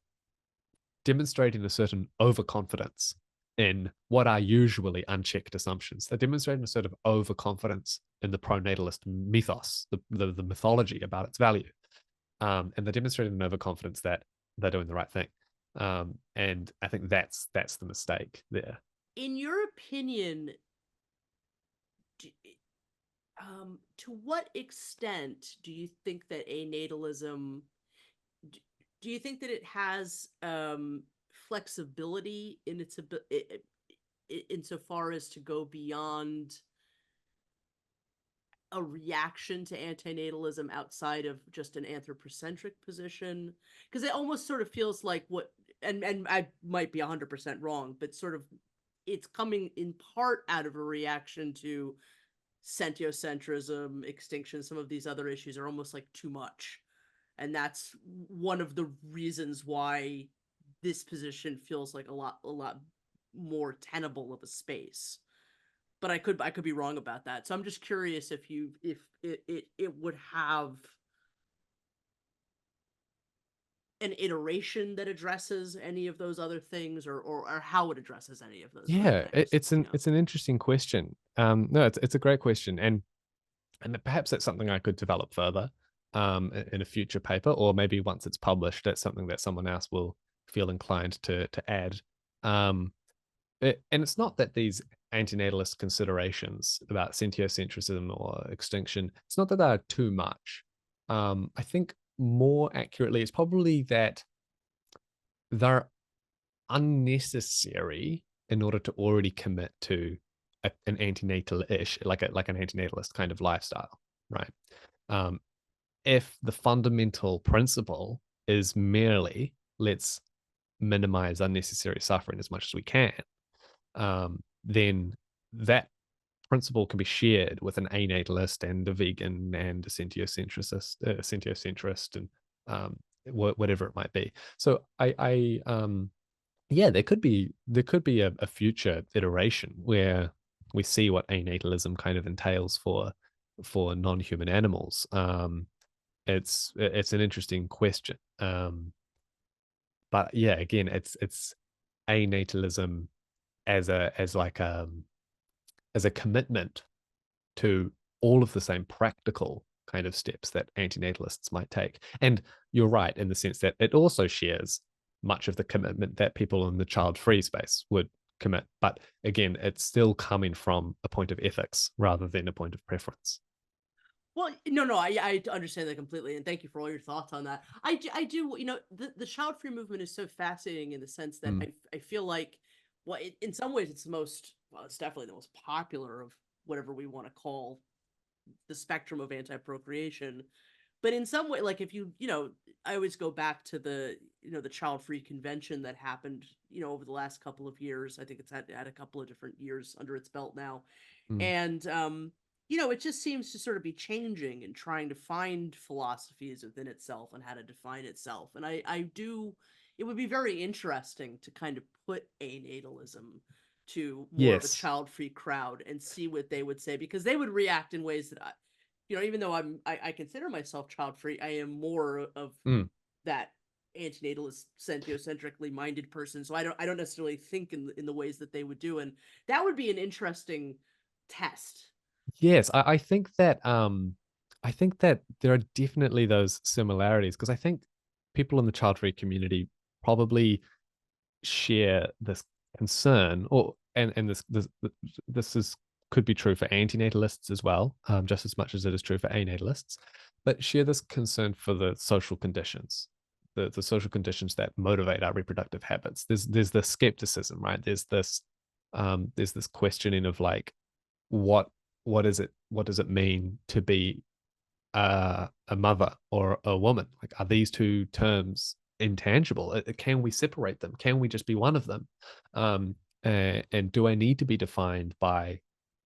demonstrating a certain overconfidence in what are usually unchecked assumptions. They're demonstrating a sort of overconfidence in the pronatalist mythos, the mythology about its value. And they're demonstrating an overconfidence that they're doing the right thing. And I think that's the mistake there. In your opinion, to what extent do you think that anatalism, do you think that it has flexibility in its insofar as to go beyond a reaction to antinatalism outside of just an anthropocentric position? Because it almost sort of feels like and I might be 100% wrong, but sort of it's coming in part out of a reaction to sentiocentrism, extinction. Some of these other issues are almost like too much. And that's one of the reasons why this position feels like a lot more tenable of a space. But I could be wrong about that. So I'm just curious if it would have an iteration that addresses any of those other things, or how it addresses any of those. Yeah, it's an interesting question. No, it's a great question, and perhaps that's something I could develop further in a future paper, or maybe once it's published, that's something that someone else will feel inclined to add. And it's not that these antinatalist considerations about sentiocentrism or extinction, it's not that they are too much. I think more accurately, it's probably that they're unnecessary in order to already commit to an antinatal-ish, like an antinatalist kind of lifestyle, right? If the fundamental principle is merely let's minimize unnecessary suffering as much as we can, then that principle can be shared with an anatalist and a vegan and a sentiocentrist and whatever it might be. So yeah, there could be a future iteration where we see what anatalism kind of entails for non-human animals. It's an interesting question. But yeah, again, it's anatalism as a commitment to all of the same practical kind of steps that antinatalists might take. And you're right in the sense that it also shares much of the commitment that people in the child-free space would commit. But again, it's still coming from a point of ethics rather than a point of preference. Well, no, I understand that completely, and thank you for all your thoughts on that. I do, the child-free movement is so fascinating in the sense that I feel like, well, in some ways it's it's definitely the most popular of whatever we want to call the spectrum of anti-procreation. But in some way, like if I always go back to the child-free convention that happened, over the last couple of years. I think it's had a couple of different years under its belt now. And, it just seems to sort of be changing and trying to find philosophies within itself and how to define itself. And it would be very interesting to kind of put anatalism to more of a Yes. child-free crowd and see what they would say, because they would react in ways that even though I consider myself child-free, I am more of that antinatalist, sentiocentrically minded person. So I don't necessarily think in the ways that they would do, and that would be an interesting test. Yes, I think that there are definitely those similarities, because I think people in the child-free community probably share this concern, and this could be true for antinatalists as well, just as much as it is true for anatalists, but share this concern for the social conditions, the social conditions that motivate our reproductive habits. There's this skepticism, right? There's this questioning of like, what does it mean to be a mother or a woman? Like, are these two terms intangible? Can we separate them? Can we just be one of them? And do I need to be defined by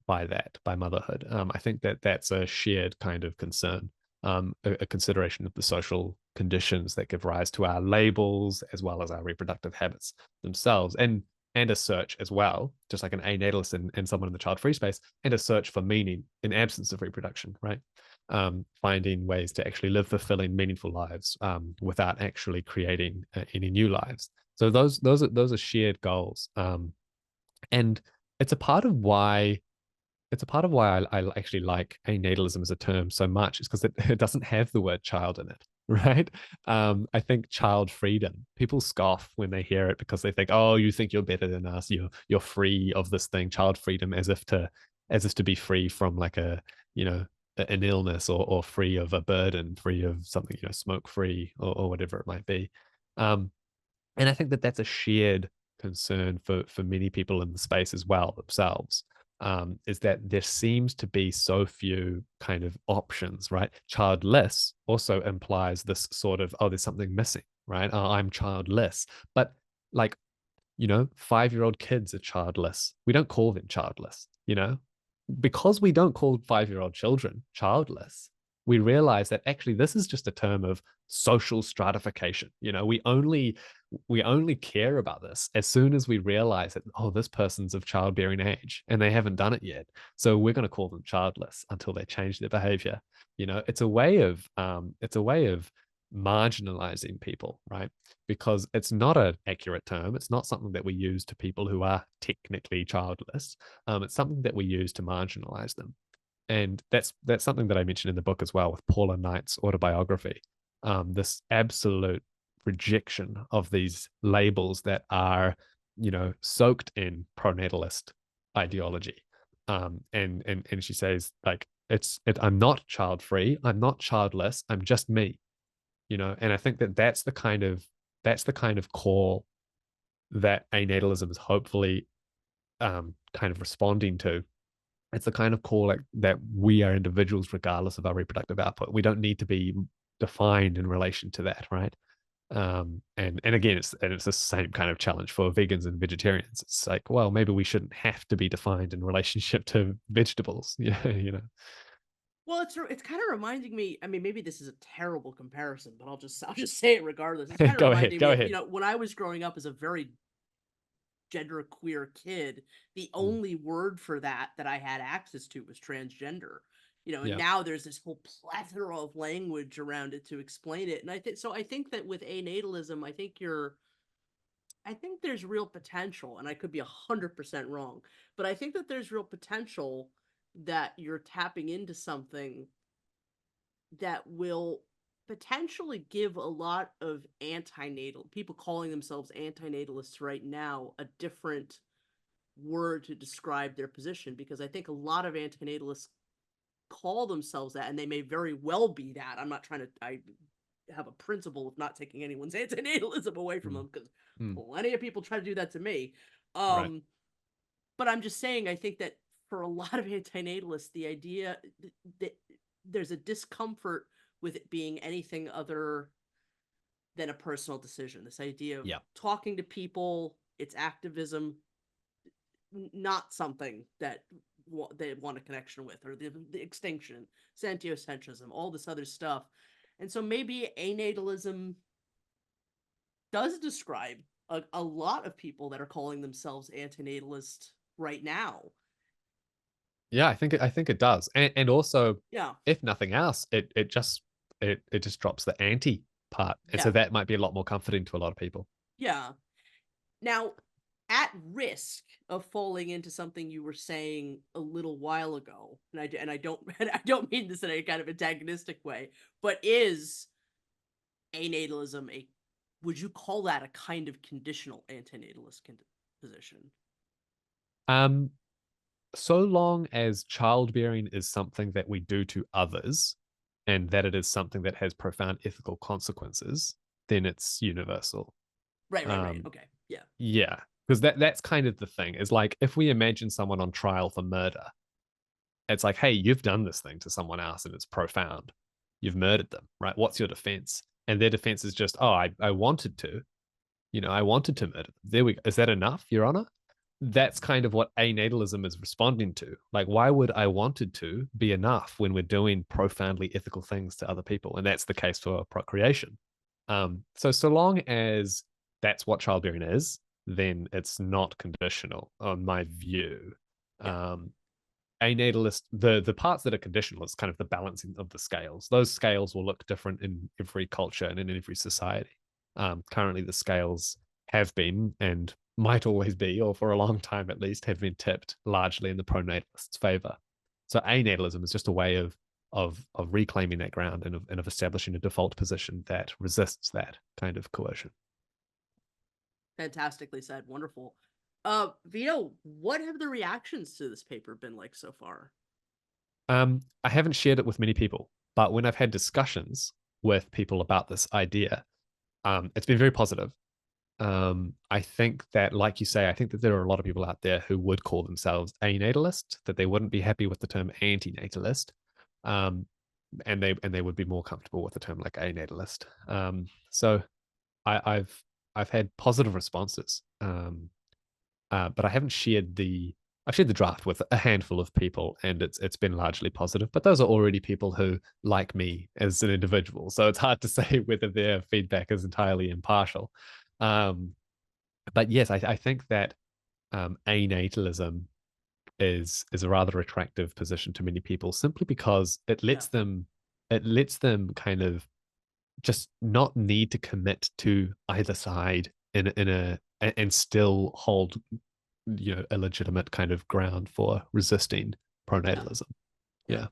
motherhood? I think that's a shared kind of concern, a consideration of the social conditions that give rise to our labels as well as our reproductive habits themselves, and a search as well, just like an anatalist and someone in the child-free space, and a search for meaning in absence of reproduction, right? Finding ways to actually live fulfilling, meaningful lives without actually creating any new lives. So those are shared goals, and it's a part of why I actually like anatalism as a term so much, is because it doesn't have the word child in it, right? I think child freedom, people scoff when they hear it because they think, oh, you think you're better than us, you're free of this thing, child freedom, as if to be free from like an illness, or free of a burden, free of something, smoke free, or whatever it might be. And I think that's a shared concern for many people in the space as well themselves. Is that there seems to be so few kind of options, right? Childless also implies this sort of, oh, there's something missing, right? Oh, I'm childless. But like, 5-year-old kids are childless. We don't call them childless, because we don't call 5-year-old children childless. We realize that actually this is just a term of social stratification. We only care about this as soon as we realize that, oh, this person's of childbearing age and they haven't done it yet, so we're going to call them childless until they change their behavior. It's a way of marginalizing people, right? Because it's not an accurate term. It's not something that we use to people who are technically childless. It's something that we use to marginalize them. And that's something that I mentioned in the book as well, with Paula Knight's autobiography. This absolute rejection of these labels that are, soaked in pronatalist ideology. And she says, like, I'm not child free, I'm not childless, I'm just me. And I think that's the kind of call that anatalism is hopefully kind of responding to. It's the kind of call that we are individuals regardless of our reproductive output. We don't need to be defined in relation to that, right? And again, it's the same kind of challenge for vegans and vegetarians. It's like, well, maybe we shouldn't have to be defined in relationship to vegetables. Yeah, you know. Well, it's kind of reminding me. I mean, maybe this is a terrible comparison, but I'll just say it regardless. It's kind of Go ahead, reminding go me of, ahead. when I was growing up as a very genderqueer kid, the Mm, only word for that I had access to was transgender. And yeah, now there's this whole plethora of language around it to explain it. And I think that with anatalism, I think there's real potential, and I could be 100% wrong, but I think that there's real potential that you're tapping into something that will potentially give a lot of antinatal people calling themselves antinatalists right now a different word to describe their position, because I think a lot of antinatalists call themselves that, and they may very well be that. I have a principle of not taking anyone's antinatalism away from mm, them, because mm, plenty of people try to do that to me. right. Um, but I'm just saying, I think that for a lot of antinatalists, the idea that there's a discomfort with it being anything other than a personal decision. This idea of Yeah. talking to people, it's activism, not something that they want a connection with, or the extinction, sentiocentrism, all this other stuff. And so maybe anatalism does describe a lot of people that are calling themselves antinatalist right now. Yeah, I think it does. And also, Yeah, if nothing else, it just drops the anti part. And so yeah, that might be a lot more comforting to a lot of people. yeah. Now, at risk of falling into something you were saying a little while ago, and I don't I don't mean this in a kind of antagonistic way, but is anatalism a would you call that a kind of conditional antinatalist position? Um, so long as childbearing is something that we do to others and that it is something that has profound ethical consequences, then it's universal. Right. Um, Okay. Yeah. yeah, because that's kind of the thing. Is like if we imagine someone on trial for murder, it's like, hey, you've done this thing to someone else and it's profound. You've murdered them, right? What's your defense? And their defense is just, oh, I wanted to, I wanted to murder them. There we go. Is that enough, Your Honor? That's kind of what anatalism is responding to. Like, why would I wanted to be enough when we're doing profoundly ethical things to other people? And that's the case for procreation. So long as that's what childbearing is, then it's not conditional, on my view. Yeah. Um, Anatalist, the parts that are conditional is kind of the balancing of the scales. Those scales will look different in every culture and in every society. Currently, the scales have been and might always be, or for a long time at least, have been tipped largely in the pronatalist's favor. So anatalism is just a way of reclaiming that ground and of establishing a default position that resists that kind of coercion. Fantastically said. Wonderful. Vito, what have the reactions to this paper been like so far? I haven't shared it with many people, but when I've had discussions with people about this idea, it's been very positive. I think that, like you say, I think that there are a lot of people out there who would call themselves anatalist, that they wouldn't be happy with the term anti-natalist, and they would be more comfortable with the term like anatalist. So I've had positive responses, but I haven't shared I've shared the draft with a handful of people, and it's been largely positive. But those are already people who like me as an individual, so it's hard to say whether their feedback is entirely impartial. Um, but yes, I think that anatalism is a rather attractive position to many people, simply because Yeah. it lets them kind of just not need to commit to either side in a and still hold a legitimate kind of ground for resisting Yeah. pronatalism. Yeah.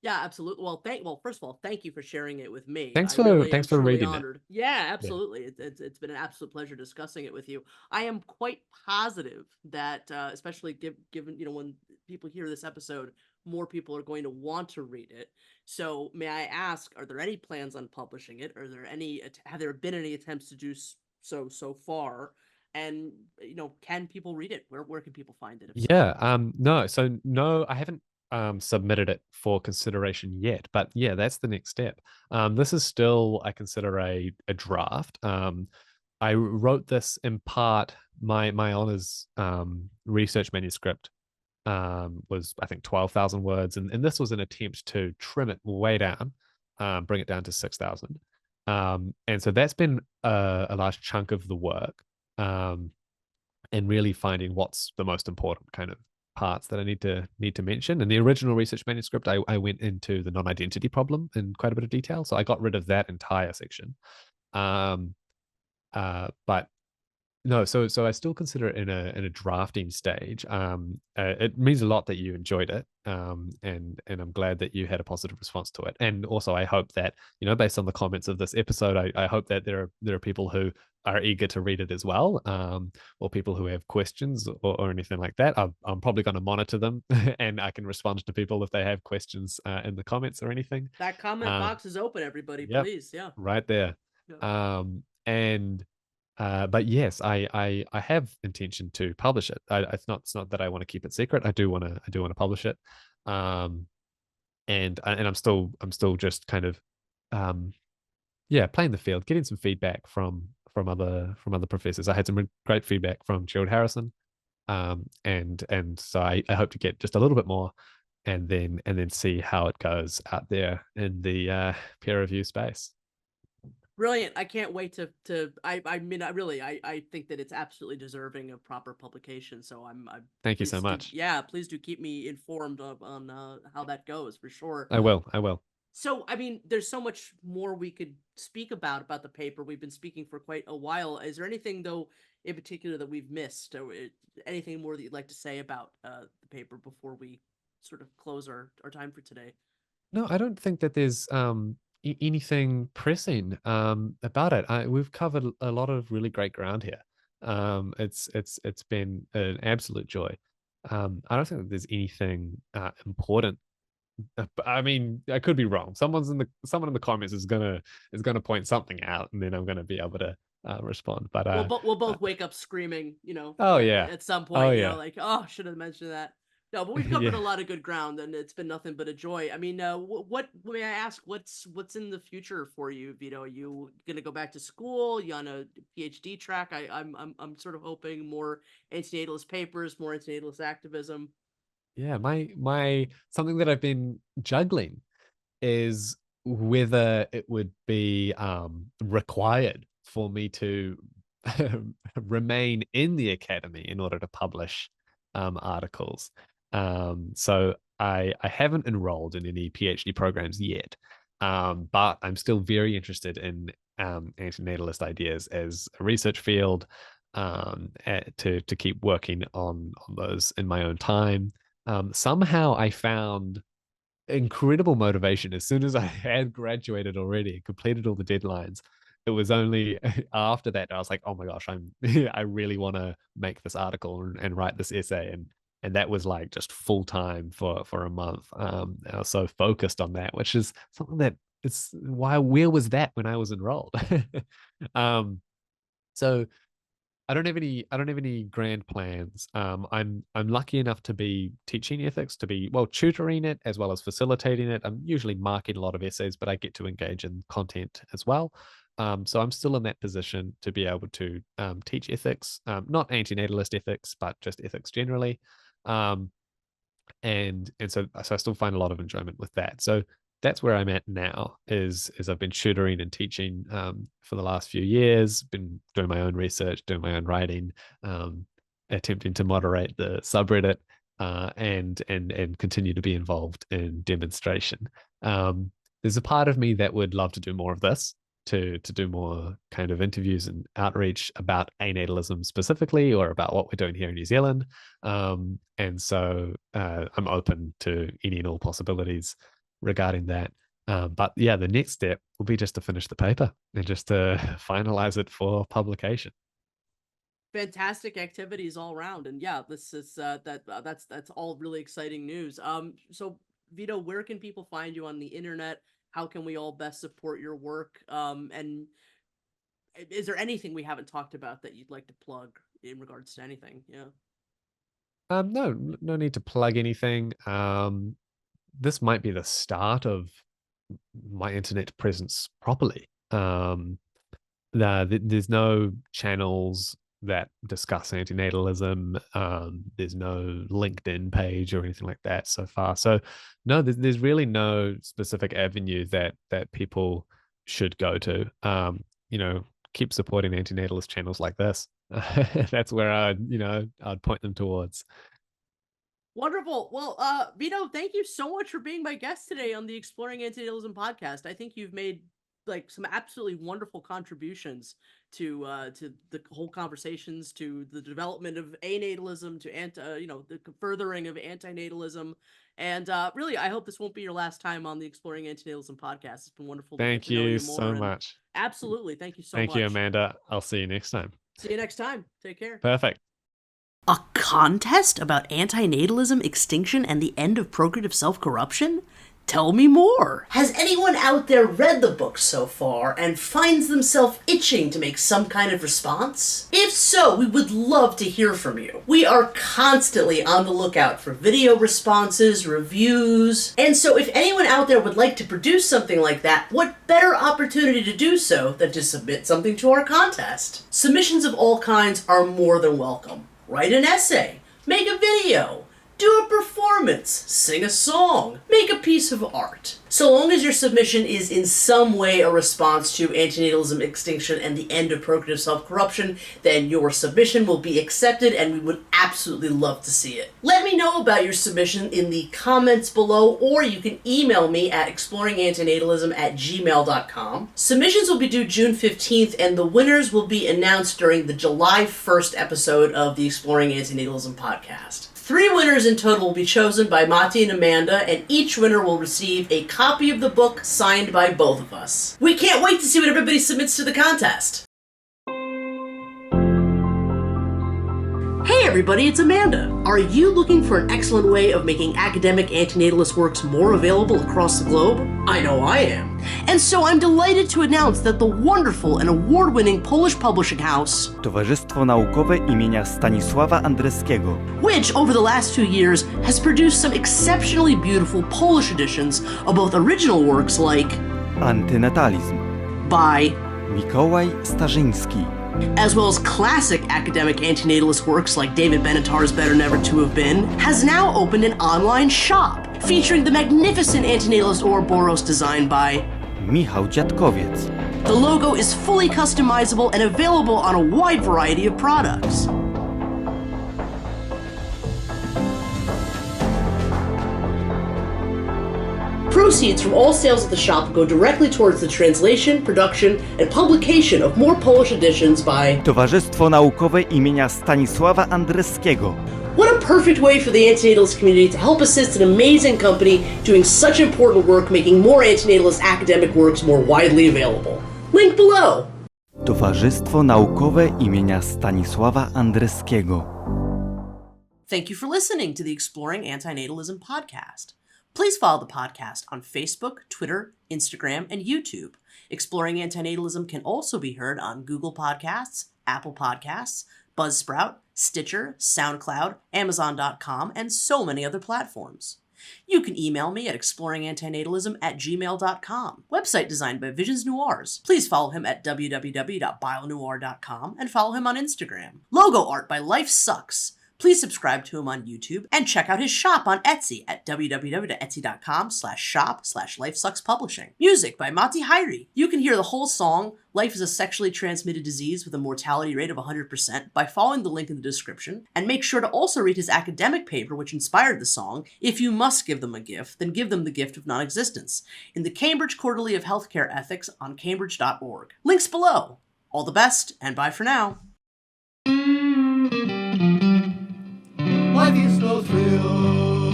Yeah, absolutely. Well, first of all, thank you for sharing it with me. Thanks I for really am thanks for truly reading it. honored. Yeah, Yeah. absolutely. It's been an absolute pleasure discussing it with you. I am quite positive that, especially given when people hear this episode, more people are going to want to read it. So, may I ask, are there any plans on publishing it? Have there been any attempts to do so far? And can people read it? Where can people find it if so? Yeah. No. So no, I haven't submitted it for consideration yet, but yeah, that's the next step. This is still, I consider, a draft. I wrote this in part. My honors research manuscript was, I think, 12,000 words, and this was an attempt to trim it way down, bring it down to 6,000. And so that's been a large chunk of the work, and really finding what's the most important kind of parts that I need to mention. In the original research manuscript, I went into the non-identity problem in quite a bit of detail, so I got rid of that entire section. But no, so I still consider it in a drafting stage. It means a lot that you enjoyed it, and I'm glad that you had a positive response to it. And also, I hope that, based on the comments of this episode, I hope that there are people who are eager to read it as well, or people who have questions or anything like that. I'm probably going to monitor them, and I can respond to people if they have questions in the comments or anything. That comment box is open, everybody. Yep, Please, yeah, right there. yeah. And but yes, I have intention to publish it. It's not that I want to keep it secret. I do want to publish it. And I'm still just kind of playing the field, getting some feedback from other professors. I had some great feedback from Gerald Harrison. And so I hope to get just a little bit more, and then see how it goes out there in the peer review space. Brilliant. I can't wait to I mean, I think that it's absolutely deserving of proper publication. So I'm Thank you so please much. please do keep me informed on how that goes, for sure. I will. So, I mean, there's so much more we could speak about the paper. We've been speaking for quite a while. Is there anything, though, in particular that we've missed, or anything more that you'd like to say about the paper before we sort of close our time for today? No, I don't think that there's anything pressing about it. We've covered a lot of really great ground here. It's been an absolute joy. I don't think that there's anything important. I mean, I could be wrong. Someone in the comments is gonna point something out, and then I'm gonna be able to respond. But We'll both wake up screaming, oh yeah, at some oh point, yeah, like, oh, should have mentioned that. No, but we've covered a yeah. lot of good ground, and it's been nothing but a joy. I mean, what may I ask? What's in the future for you, Vito? Are you gonna go back to school? You on a PhD track? I'm sort of hoping more antinatalist papers, more antinatalist activism. Yeah, my something that I've been juggling is whether it would be required for me to remain in the academy in order to publish articles. So I haven't enrolled in any PhD programs yet, but I'm still very interested in antinatalist ideas as a research field, to keep working on those in my own time. Somehow I found incredible motivation as soon as I had graduated already and completed all the deadlines. It was only after that I was like, oh my gosh, I really want to make this article and write this essay, and that was like just full time for a month. I was so focused on that, which is something that it's where was that when I was enrolled? So I don't have any grand plans. I'm lucky enough to be teaching ethics, to be tutoring it as well as facilitating it. I'm usually marking a lot of essays, but I get to engage in content as well. So I'm still in that position to be able to teach ethics, not antinatalist ethics, but just ethics generally. Um, and so I still find a lot of enjoyment with that. So that's where I'm at now. Is I've been tutoring and teaching for the last few years. Been doing my own research, doing my own writing, attempting to moderate the subreddit, and continue to be involved in demonstration. There's a part of me that would love to do more of this, to do more kind of interviews and outreach about anatalism specifically, or about what we're doing here in New Zealand. And so I'm open to any and all possibilities regarding that. But yeah, the next step will be just to finish the paper and just to finalize it for publication. Fantastic activities all around, and yeah, this is that's all really exciting news. So Vito, where can people find you on the internet? How can we all best support your work? And is there anything we haven't talked about that you'd like to plug in regards to anything? Yeah. No need to plug anything. This might be the start of my internet presence properly. There's no channels that discuss antinatalism. There's no LinkedIn page or anything like that so far. So no, there's really no specific avenue that people should go to. Keep supporting antinatalist channels like this. That's where I'd point them towards. Wonderful. Well, Vito, thank you so much for being my guest today on the Exploring Antinatalism podcast. I think you've made some absolutely wonderful contributions to the whole conversations, to the development of anatalism, to the furthering of anti-natalism. And really, I hope this won't be your last time on the Exploring Antinatalism podcast. It's been wonderful. Thank you so much. Absolutely. Thank you so much. Thank you, Amanda. I'll see you next time. See you next time. Take care. Perfect. A contest about anti-natalism, extinction, and the end of procreative self-corruption? Tell me more. Has anyone out there read the book so far and finds themselves itching to make some kind of response? If so, we would love to hear from you. We are constantly on the lookout for video responses, reviews, and so if anyone out there would like to produce something like that, what better opportunity to do so than to submit something to our contest? Submissions of all kinds are more than welcome. Write an essay, make a video, do a performance, sing a song, make a piece of art. So long as your submission is in some way a response to antinatalism, extinction, and the end of procreative self-corruption, then your submission will be accepted and we would absolutely love to see it. Let me know about your submission in the comments below, or you can email me at exploringantinatalism@gmail.com. Submissions will be due June 15th and the winners will be announced during the July 1st episode of the Exploring Antinatalism podcast. 3 winners in total will be chosen by Mati and Amanda, and each winner will receive a copy of the book signed by both of us. We can't wait to see what everybody submits to the contest. Hey everybody, it's Amanda. Are you looking for an excellent way of making academic antinatalist works more available across the globe? I know I am. And so I'm delighted to announce that the wonderful and award-winning Polish publishing house Towarzystwo Naukowe imienia Stanisława Andreskiego, which over the last 2 years has produced some exceptionally beautiful Polish editions of both original works like Antinatalism by Mikołaj Starzyński, as well as classic academic antinatalist works like David Benatar's Better Never to Have Been, has now opened an online shop featuring the magnificent antinatalist Ouroboros designed by Michał Dziadkowiec. The logo is fully customizable and available on a wide variety of products. Proceeds from all sales at the shop go directly towards the translation, production, and publication of more Polish editions by Towarzystwo Naukowe imienia Stanisława Andreskiego. What a perfect way for the antinatalist community to help assist an amazing company doing such important work, making more antinatalist academic works more widely available. Link below. Towarzystwo Naukowe imienia Stanisława Andreskiego. Thank you for listening to the Exploring Antinatalism podcast. Please follow the podcast on Facebook, Twitter, Instagram, and YouTube. Exploring Antinatalism can also be heard on Google Podcasts, Apple Podcasts, Buzzsprout, Stitcher, SoundCloud, Amazon.com, and so many other platforms. You can email me at exploringantinatalism@gmail.com. Website designed by Visions Noirs. Please follow him at www.bionoir.com and follow him on Instagram. Logo art by Life Sucks. Please subscribe to him on YouTube and check out his shop on Etsy at www.etsy.com/shop/LifeSucksPublishing. Music by Mati Hairi. You can hear the whole song, Life is a Sexually Transmitted Disease with a Mortality Rate of 100%, by following the link in the description, and make sure to also read his academic paper which inspired the song. If you must give them a gift, then give them the gift of non-existence, in the Cambridge Quarterly of Healthcare Ethics on cambridge.org. Links below. All the best, and bye for now. Life is no thrill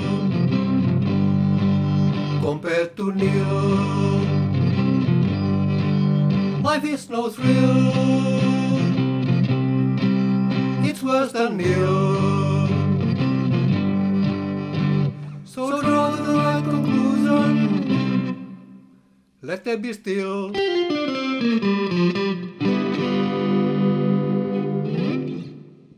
compared to nil. Life is no thrill, it's worse than nil. So draw the right conclusion, let them be still.